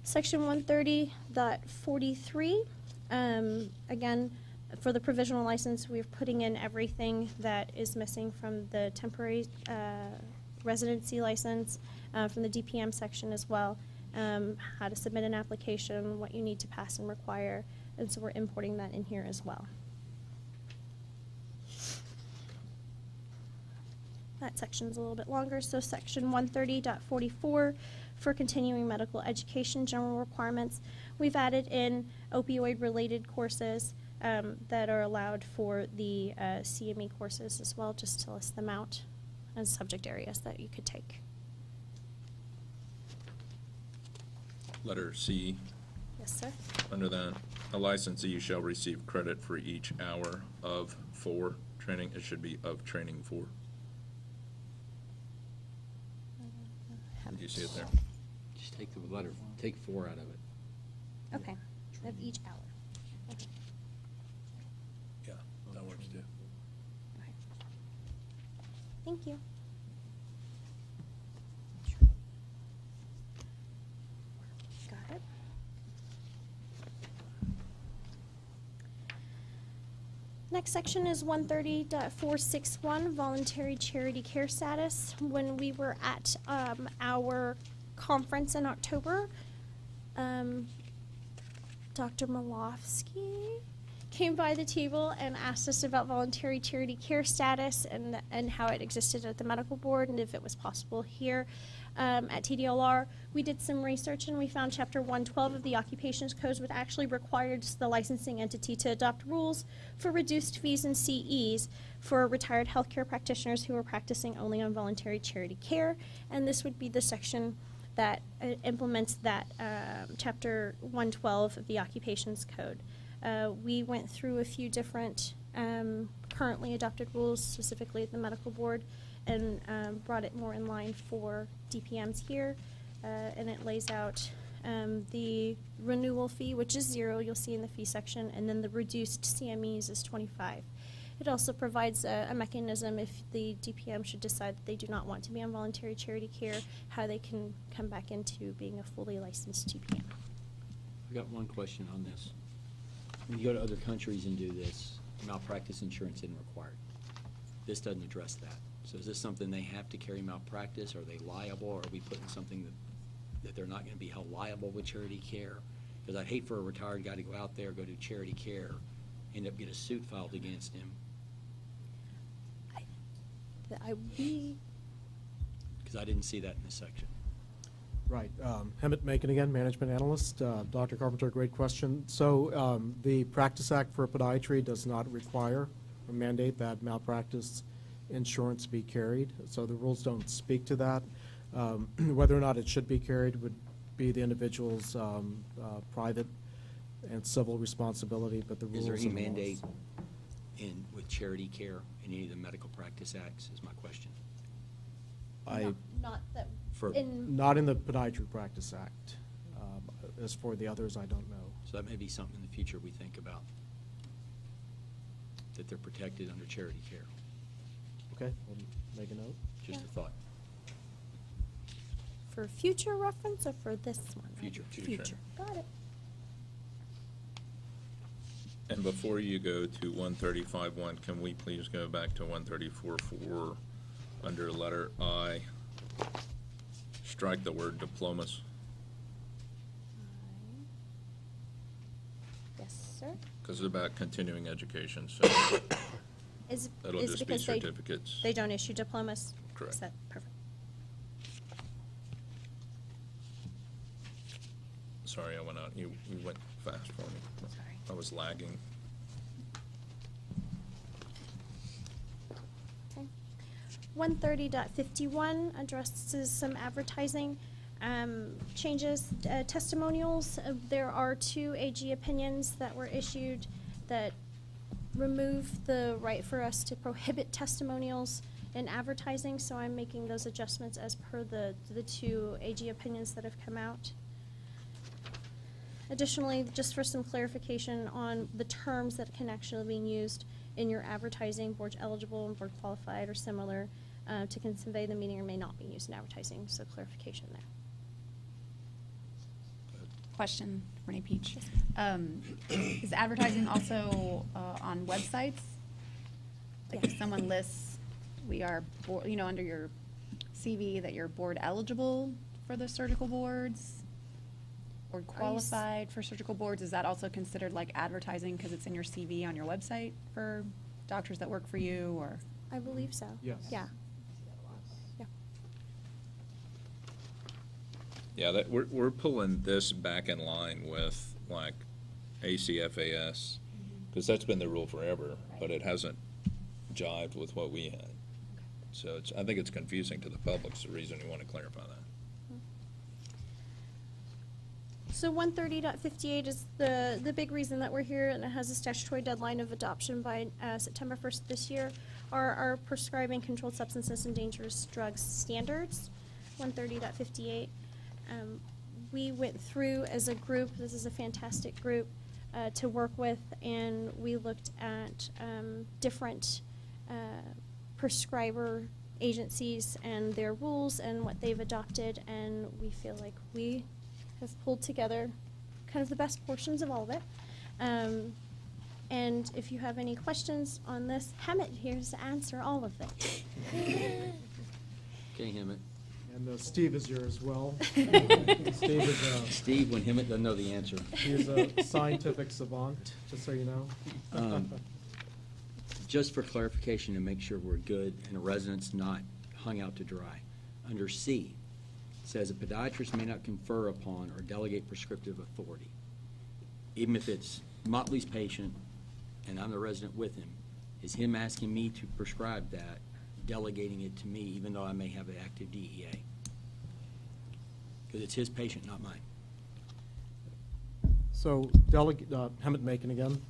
Section 130.43, again, for the provisional license, we're putting in everything that is missing from the temporary residency license, from the DPM section as well, how to submit an application, what you need to pass and require, and so we're importing that in here as well. That section's a little bit longer, so section 130.44 for continuing medical education general requirements. We've added in opioid-related courses that are allowed for the CME courses as well, just to list them out as subject areas that you could take. Letter C. Yes, sir. Under that, a licensee shall receive credit for each hour of for training. It should be of training for. Do you see it there? Just take the letter, take 4 out of it. Okay, of each hour. Okay. Yeah, that works too. Okay. Thank you. Got it. Next section is 130.461, voluntary charity care status. When we were at our conference in October, Dr. Malofsky came by the table and asked us about voluntary charity care status and how it existed at the medical board and if it was possible here. At TDLR, we did some research and we found Chapter 112 of the Occupations Code would actually require the licensing entity to adopt rules for reduced fees and CEs for retired healthcare practitioners who are practicing only on voluntary charity care, and this would be the section that implements that Chapter 112 of the Occupations Code. We went through a few different currently adopted rules, specifically at the medical board, and brought it more in line for DPMs here. And it lays out the renewal fee, which is 0, you'll see in the fee section, and then the reduced CMEs is 25. It also provides a mechanism if the DPM should decide that they do not want to be on voluntary charity care, how they can come back into being a fully licensed DPM. I got one question on this. When you go to other countries and do this, malpractice insurance isn't required. This doesn't address that. So is this something they have to carry malpractice? Are they liable? Or are we putting something that they're not going to be held liable with charity care? Because I'd hate for a retired guy to go out there, go do charity care, end up get a suit filed against him. Because I didn't see that in this section. Right. Hemant Macon again, management analyst. Dr. Carpenter, great question. So the Practice Act for Podiatry does not require or mandate that malpractice insurance be carried. So the rules don't speak to that. Whether or not it should be carried would be the individual's private and civil responsibility, but the rules. Is there any and laws. mandate with charity care in any of the medical practice acts, is my question. Not that Not in the Podiatry Practice Act. As for the others, I don't know. So that may be something in the future we think about, that they're protected under charity care. Okay, we'll make a note. Just a thought. For future reference or for this one? Future. Future. Got it. And before you go to 135.1, can we please go back to 134.4 under letter I? Strike the word diplomas. Yes, sir. Because it's about continuing education, so Is that'll is just be because certificates. they don't issue diplomas? Correct. Is that perfect? Sorry, I went out. You went fast for me. Sorry. I was lagging. Okay. 130.51 addresses some advertising changes, testimonials. There are 2 AG opinions that were issued that remove the right for us to prohibit testimonials in advertising, so I'm making those adjustments as per the 2 AG opinions that have come out. Additionally, just for some clarification on the terms that can actually be used in your advertising, board eligible and board qualified or similar, to convey the meaning or may not be used in advertising, so clarification there. Question, Renee Peach. Is advertising also on websites? Like if someone lists, we are, under your CV that you're board eligible for the surgical boards? Or qualified for surgical boards, is that also considered like advertising because it's in your CV on your website for doctors that work for you, or? I believe so. Yes. Yeah. Yeah. Yeah, that, we're pulling this back in line with like ACFAS, because that's been the rule forever, but it hasn't jived with what we had. So I think it's confusing to the public. It's the reason we want to clarify that. So 130.58 is the big reason that we're here, and it has a statutory deadline of adoption by September 1st this year, are our prescribing controlled substances and dangerous drugs standards, 130.58. We went through as a group, this is a fantastic group to work with, and we looked at different prescriber agencies and their rules and what they've adopted, and we feel like we have pulled together kind of the best portions of all of it. And if you have any questions on this, Hammett here's to answer all of them. Okay, Hemet. And Steve is here as well. Steve, when Hemet doesn't know the answer. He's a scientific savant, just so you know. Just for clarification to make sure we're good and a resident's not hung out to dry. Under C, it says a podiatrist may not confer upon or delegate prescriptive authority. Even if it's Motley's patient and I'm the resident with him, is him asking me to prescribe that, delegating it to me, even though I may have an active DEA? Because it's his patient, not mine. So, Hammett Macon again.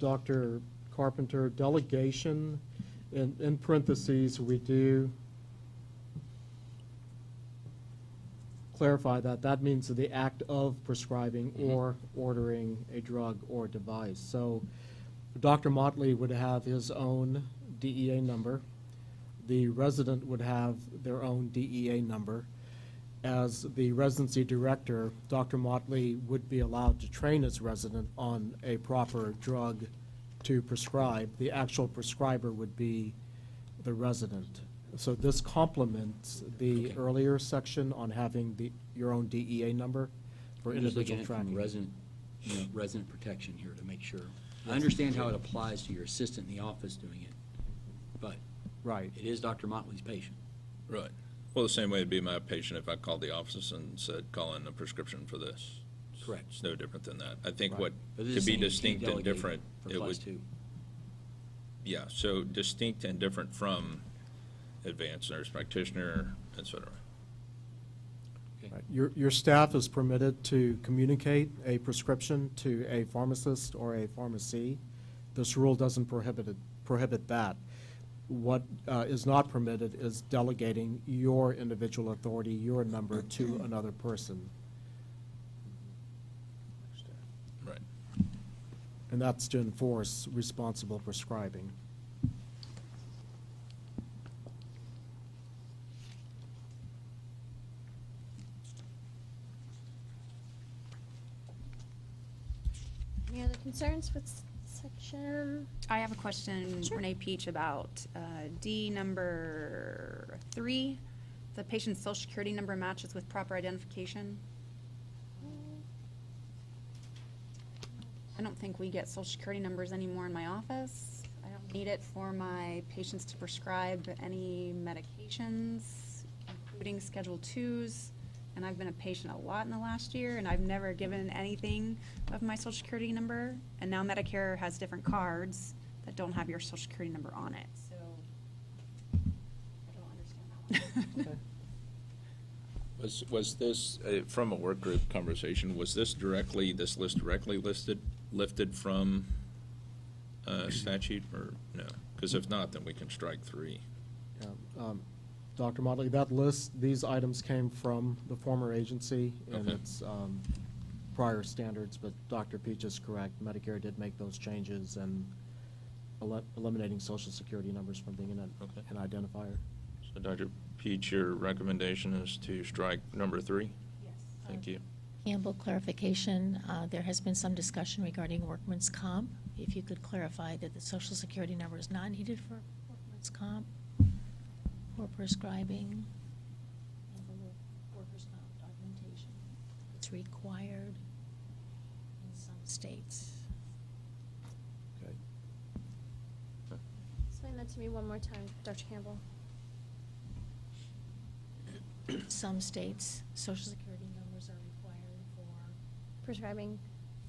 Dr. Carpenter, delegation, in parentheses, we do clarify that means the act of prescribing or ordering a drug or device. So Dr. Motley would have his own DEA number. The resident would have their own DEA number. As the residency director, Dr. Motley would be allowed to train his resident on a proper drug to prescribe. The actual prescriber would be the resident. So this complements the earlier section on having your own DEA number for I'm just looking individual at it from tracking. resident protection here to make sure. I understand how it applies to your assistant in the office doing it, but Right. it is Dr. Motley's patient. Right. Well, the same way it'd be my patient if I called the office and said, call in a prescription for this. Correct. It's no different than that. I think Right. what, But this to is be saying you can't distinct and delegate different, for it class would, 2. yeah, so distinct and different from advanced nurse practitioner, et cetera. Right. Your staff is permitted to communicate a prescription to a pharmacist or a pharmacy. This rule doesn't prohibit that. What is not permitted is delegating your individual authority, your number, to another person. Right. And that's to enforce responsible prescribing. Any other concerns with section. I have a question, Sure. Renee Peach, about D number 3. The patient's social security number matches with proper identification. I don't think we get social security numbers anymore in my office. I don't need it for my patients to prescribe any medications, including Schedule 2s. And I've been a patient a lot in the last year, and I've never given anything of my social security number. And now Medicare has different cards that don't have your social security number on it, so I don't understand that one. Was this, from a work group conversation, was this list directly lifted from statute, or no? Because if not, then we can strike 3. Yeah, Dr. Motley, that list, these items came from the former agency and Okay. its prior standards, but Dr. Peach is correct. Medicare did make those changes and eliminating social security numbers from being an identifier. So Dr. Peach, your recommendation is to strike number 3? Yes. Thank you. Campbell, clarification, there has been some discussion regarding workman's comp. If you could clarify that the social security number is not needed for workman's comp or prescribing and the workers' comp documentation. It's required in some states. Okay. Explain that to me one more time, Dr. Campbell. Some states, social security numbers are required for Prescribing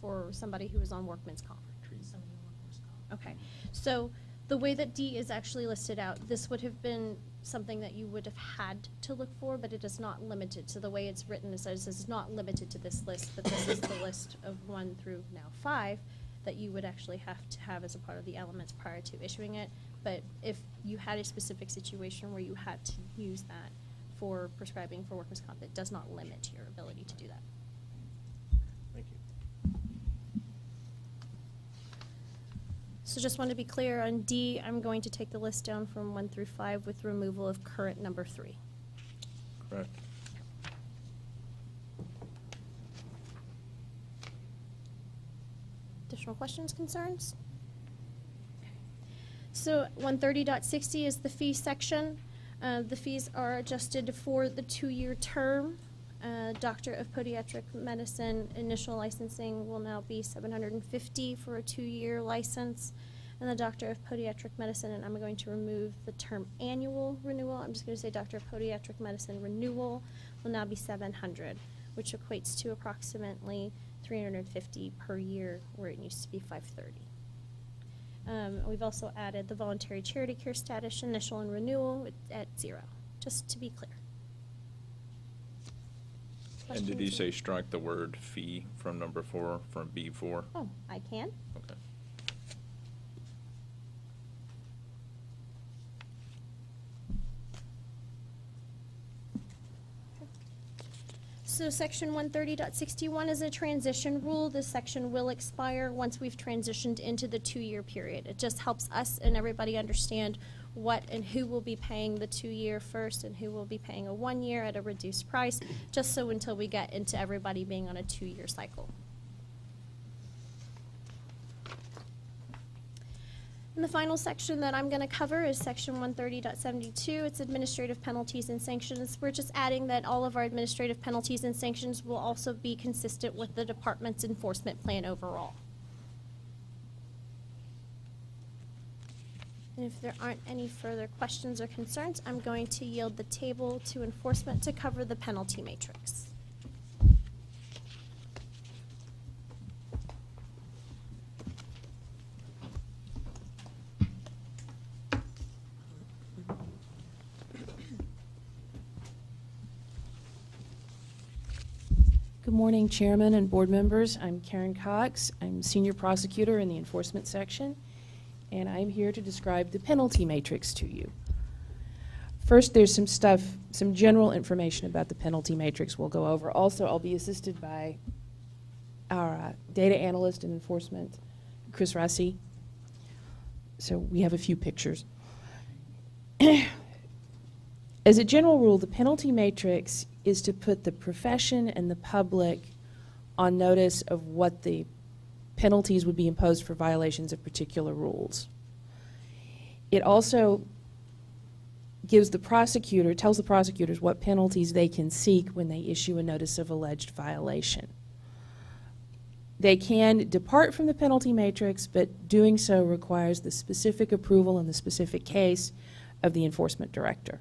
for somebody who is on workman's comp. somebody on workers' comp. Okay, so the way that D is actually listed out, this would have been something that you would have had to look for, but it is not limited. So the way it's written, it says it's not limited to this list, but this is the list of 1 through now 5 that you would actually have to have as a part of the elements prior to issuing it. But if you had a specific situation where you had to use that for prescribing for workers' comp, it does not limit your ability to do that. Thank you. So just want to be clear on D, I'm going to take the list down from 1 through 5 with removal of current number 3. Correct. Additional questions, concerns? So 130.60 is the fee section. The fees are adjusted for the 2-year term. Doctor of Podiatric Medicine initial licensing will now be $750 for a 2-year license. And the Doctor of Podiatric Medicine, and I'm going to remove the term annual renewal. I'm just going to say Doctor of Podiatric Medicine renewal will now be $700, which equates to approximately $350 per year, where it used to be $530. We've also added the voluntary charity care status initial and renewal at 0, just to be clear. And did you Questions? say strike the word fee from number 4, from B4? Oh, I can. Okay. So section 130.61 is a transition rule. This section will expire once we've transitioned into the 2-year period. It just helps us and everybody understand what and who will be paying the 2-year first and who will be paying a 1-year at a reduced price, just so until we get into everybody being on a 2-year cycle. And the final section that I'm going to cover is section 130.72. It's administrative penalties and sanctions. We're just adding that all of our administrative penalties and sanctions will also be consistent with the department's enforcement plan overall. And if there aren't any further questions or concerns, I'm going to yield the table to enforcement to cover the penalty matrix. Good morning, Chairman and board members. I'm Karen Cox. I'm Senior Prosecutor in the Enforcement Section, and I'm here to describe the penalty matrix to you. First, there's some general information about the penalty matrix we'll go over. Also, I'll be assisted by our data analyst in enforcement, Chris Rossi. So we have a few pictures. As a general rule, the penalty matrix is to put the profession and the public on notice of what the penalties would be imposed for violations of particular rules. It also tells the prosecutors what penalties they can seek when they issue a notice of alleged violation. They can depart from the penalty matrix, but doing so requires the specific approval in the specific case of the enforcement director.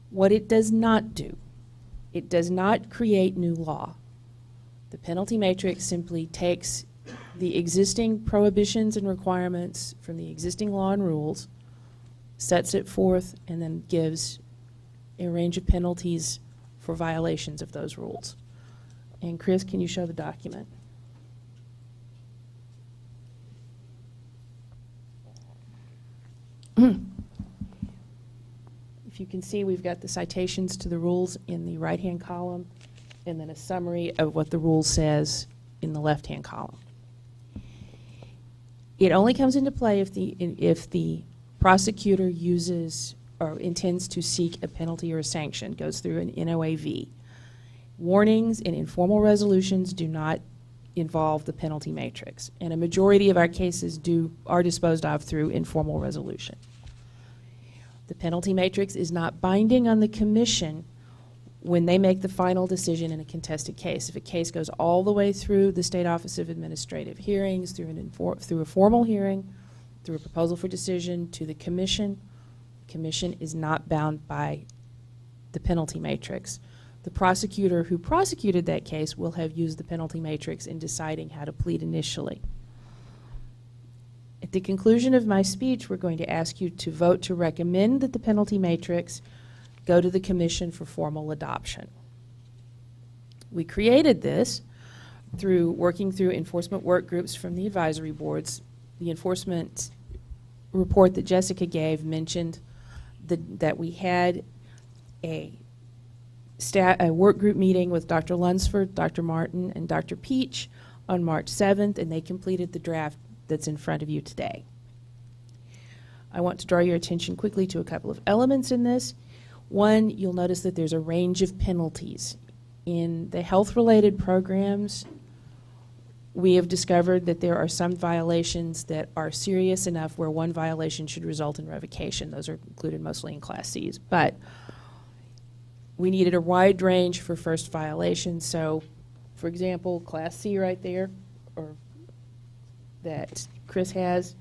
What it does not do, it does not create new law. The penalty matrix simply takes the existing prohibitions and requirements from the existing law and rules, sets it forth, and then gives a range of penalties for violations of those rules. And Chris, can you show the document? If you can see, we've got the citations to the rules in the right-hand column, and then a summary of what the rule says in the left-hand column. It only comes into play if the prosecutor uses or intends to seek a penalty or a sanction, goes through an NOAV. Warnings and informal resolutions do not involve the penalty matrix, and a majority of our cases are disposed of through informal resolution. The penalty matrix is not binding on the commission when they make the final decision in a contested case. If a case goes all the way through the State Office of Administrative Hearings, through a formal hearing, through a proposal for decision to the commission is not bound by the penalty matrix. The prosecutor who prosecuted that case will have used the penalty matrix in deciding how to plead initially. At the conclusion of my speech, we're going to ask you to vote to recommend that the penalty matrix go to the commission for formal adoption. We created this through working through enforcement work groups from the advisory boards. The enforcement report that Jessica gave mentioned that we had a work group meeting with Dr. Lunsford, Dr. Martin, and Dr. Peach on March 7th, and they completed the draft that's in front of you today. I want to draw your attention quickly to a couple of elements in this. One, you'll notice that there's a range of penalties. In the health-related programs, we have discovered that there are some violations that are serious enough where one violation should result in revocation. Those are included mostly in Class Cs. But we needed a wide range for first violation. So, for example, Class C right there, or that Chris has,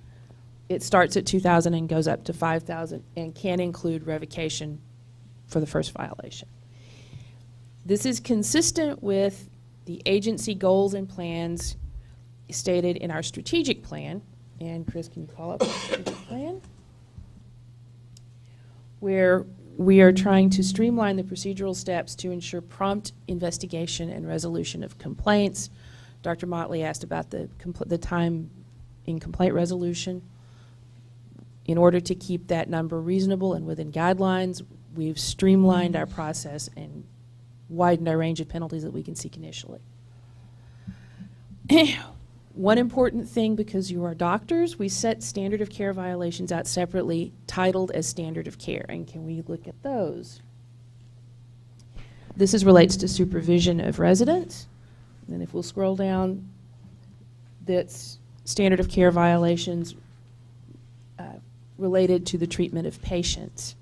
it starts at $2,000 and goes up to $5,000 and can include revocation for the first violation. This is consistent with the agency goals and plans stated in our strategic plan. And Chris, can you call up the strategic plan? Where we are trying to streamline the procedural steps to ensure prompt investigation and resolution of complaints. Dr. Motley asked about the time in complaint resolution. In order to keep that number reasonable and within guidelines, we've streamlined our process and widened our range of penalties that we can seek initially. One important thing, because you are doctors, we set standard of care violations out separately, titled as standard of care. And can we look at those? This relates to supervision of residents. And if we'll scroll down, that's standard of care violations related to the treatment of patients.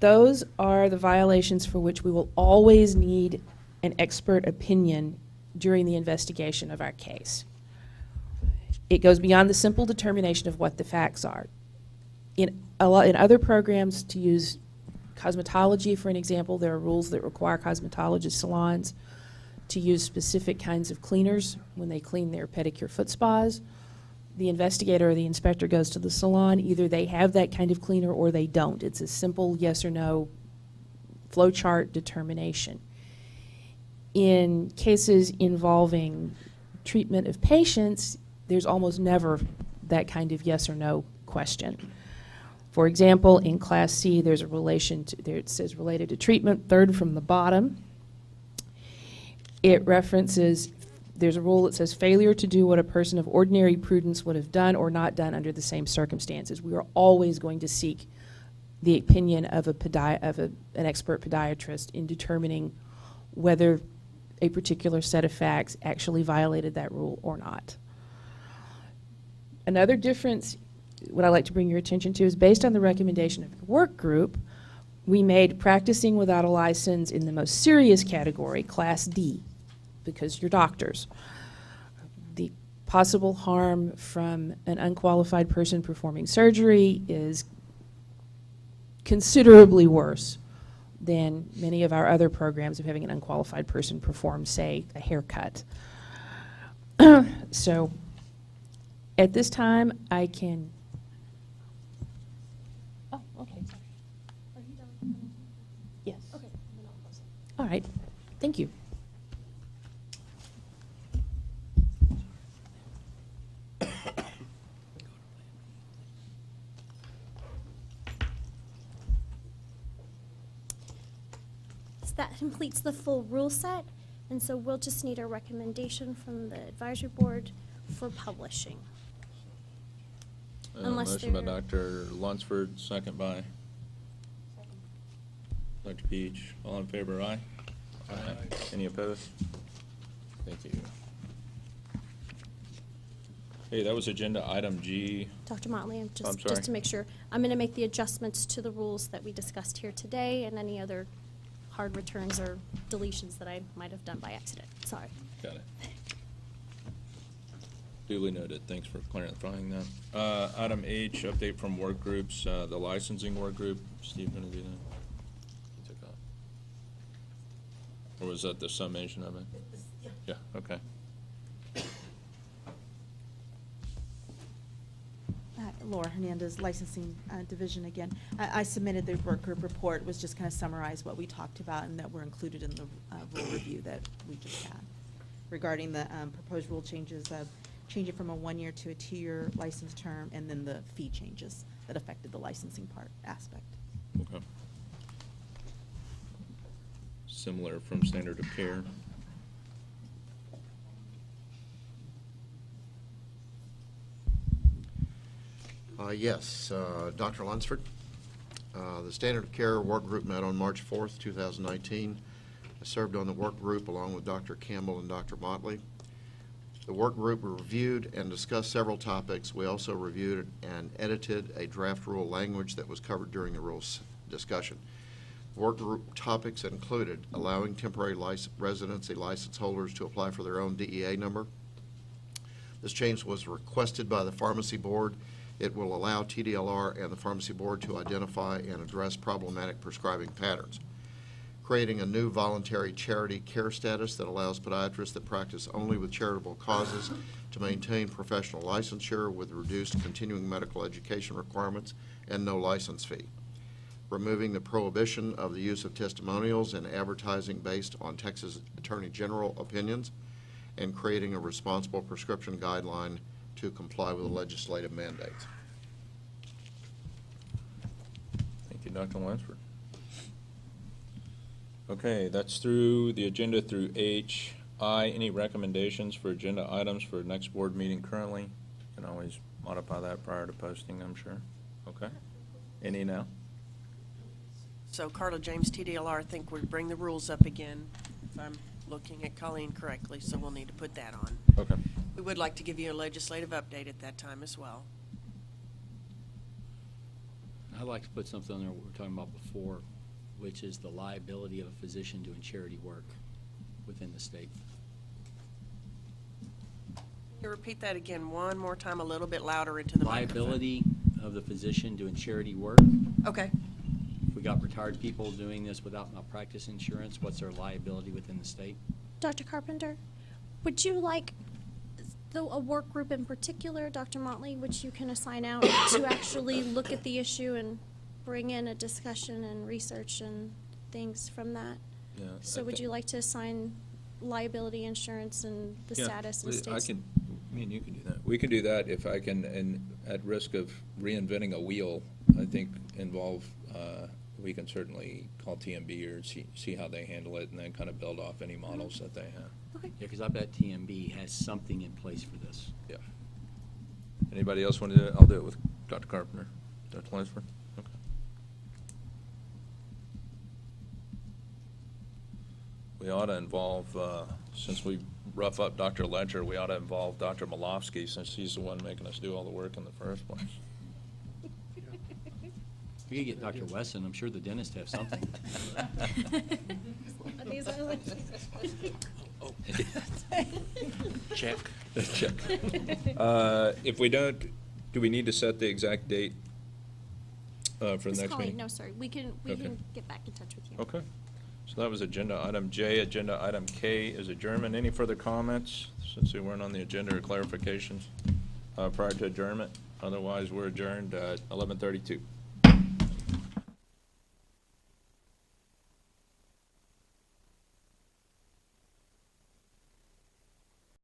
Those are the violations for which we will always need an expert opinion during the investigation of our case. It goes beyond the simple determination of what the facts are. In other programs, to use cosmetology for an example, there are rules that require cosmetologist salons to use specific kinds of cleaners when they clean their pedicure foot spas. The investigator or the inspector goes to the salon. Either they have that kind of cleaner or they don't. It's a simple yes or no flowchart determination. In cases involving treatment of patients, there's almost never that kind of yes or no question. For example, in Class C, there's a relation to, there it says related to treatment, third from the bottom. It references, there's a rule that says failure to do what a person of ordinary prudence would have done or not done under the same circumstances. We are always going to seek the opinion of an expert podiatrist in determining whether a particular set of facts actually violated that rule or not. Another difference, what I'd like to bring your attention to, is based on the recommendation of the work group, we made practicing without a license in the most serious category, Class D, because you're doctors. The possible harm from an unqualified person performing surgery is considerably worse than many of our other programs of having an unqualified person perform, say, a haircut. So at this time, I can... Oh, okay. Sorry. Are you done with the penalty? Yes. Okay. All right. Thank you. So that completes the full rule set, and so we'll just need a recommendation from the advisory board for publishing. Unless Motion by there- Dr. Lunsford, second by Dr. Peach. All in favor, aye? Aye. Any opposed? Thank you. Hey, that was agenda item G. Dr. Motley, I'm just sorry. to make sure, I'm going to make the adjustments to the rules that we discussed here today and any other hard returns or deletions that I might have done by accident. Sorry. Got it. Duly noted. Thanks for clarifying that. Item H, update from work groups, the licensing work group. Steve, gonna do that? He took off. Or was that the summation of it? Yeah, okay. Laura Hernandez, Licensing Division again. I submitted the work group report, was just kind of summarize what we talked about and that were included in the rule review that we just had regarding the proposed rule changes of changing from a 1-year to a 2-year license term, and then the fee changes that affected the licensing part aspect. Okay. Similar from standard of care. Yes, Dr. Lunsford. The Standard of Care Work Group met on March 4th, 2019. I served on the work group along with Dr. Campbell and Dr. Motley. The work group reviewed and discussed several topics. We also reviewed and edited a draft rule language that was covered during the rules discussion. Work group topics included allowing temporary residency license holders to apply for their own DEA number. This change was requested by the Pharmacy Board. It will allow TDLR and the Pharmacy Board to identify and address problematic prescribing patterns. Creating a new voluntary charity care status that allows podiatrists that practice only with charitable causes to maintain professional licensure with reduced continuing medical education requirements and no license fee. Removing the prohibition of the use of testimonials and advertising based on Texas Attorney General opinions, and creating a responsible prescription guideline to comply with the legislative mandates. Thank you, Dr. Lunsford. Okay, that's through the agenda through H. I, any recommendations for agenda items for next board meeting currently? You can always modify that prior to posting, I'm sure. Okay. Any now? So Carla James, TDLR, I think we bring the rules up again, if I'm looking at Colleen correctly, so we'll need to put that on. Okay. We would like to give you a legislative update at that time as well. I'd like to put something on there we were talking about before, which is the liability of a physician doing charity work within the state. Can you repeat that again one more time, a little bit louder into the microphone? Liability of the physician doing charity work. Okay. If we got retired people doing this without malpractice insurance, what's their liability within the state? Dr. Carpenter, would you like a work group in particular, Dr. Motley, which you can assign out to actually look at the issue and bring in a discussion and research and things from that? Yeah. So would you like to assign liability insurance and the status and states? Me and you can do that. We can do that if I can, and at risk of reinventing a wheel, I think involve, we can certainly call TMB or see how they handle it and then kind of build off any models that they have. Okay. Yeah, because I bet TMB has something in place for this. Yeah. Anybody else want to do it? I'll do it with Dr. Carpenter. Dr. Lunsford? Okay. we ought to involve, since we rough up Dr. Ledger, we ought to involve Dr. Malofsky, since he's the one making us do all the work in the first place. We could get Dr. Wesson, I'm sure the dentist have something. Check. Check. If we don't, do we need to set the exact date for the Ms. next Colleen, meeting? no, sorry. We can Okay. get back in touch with you. Okay. So that was agenda item J. Agenda item K is adjournment. Any further comments, since we weren't on the agenda, or clarifications prior to adjournment? Otherwise, we're adjourned at 11:32.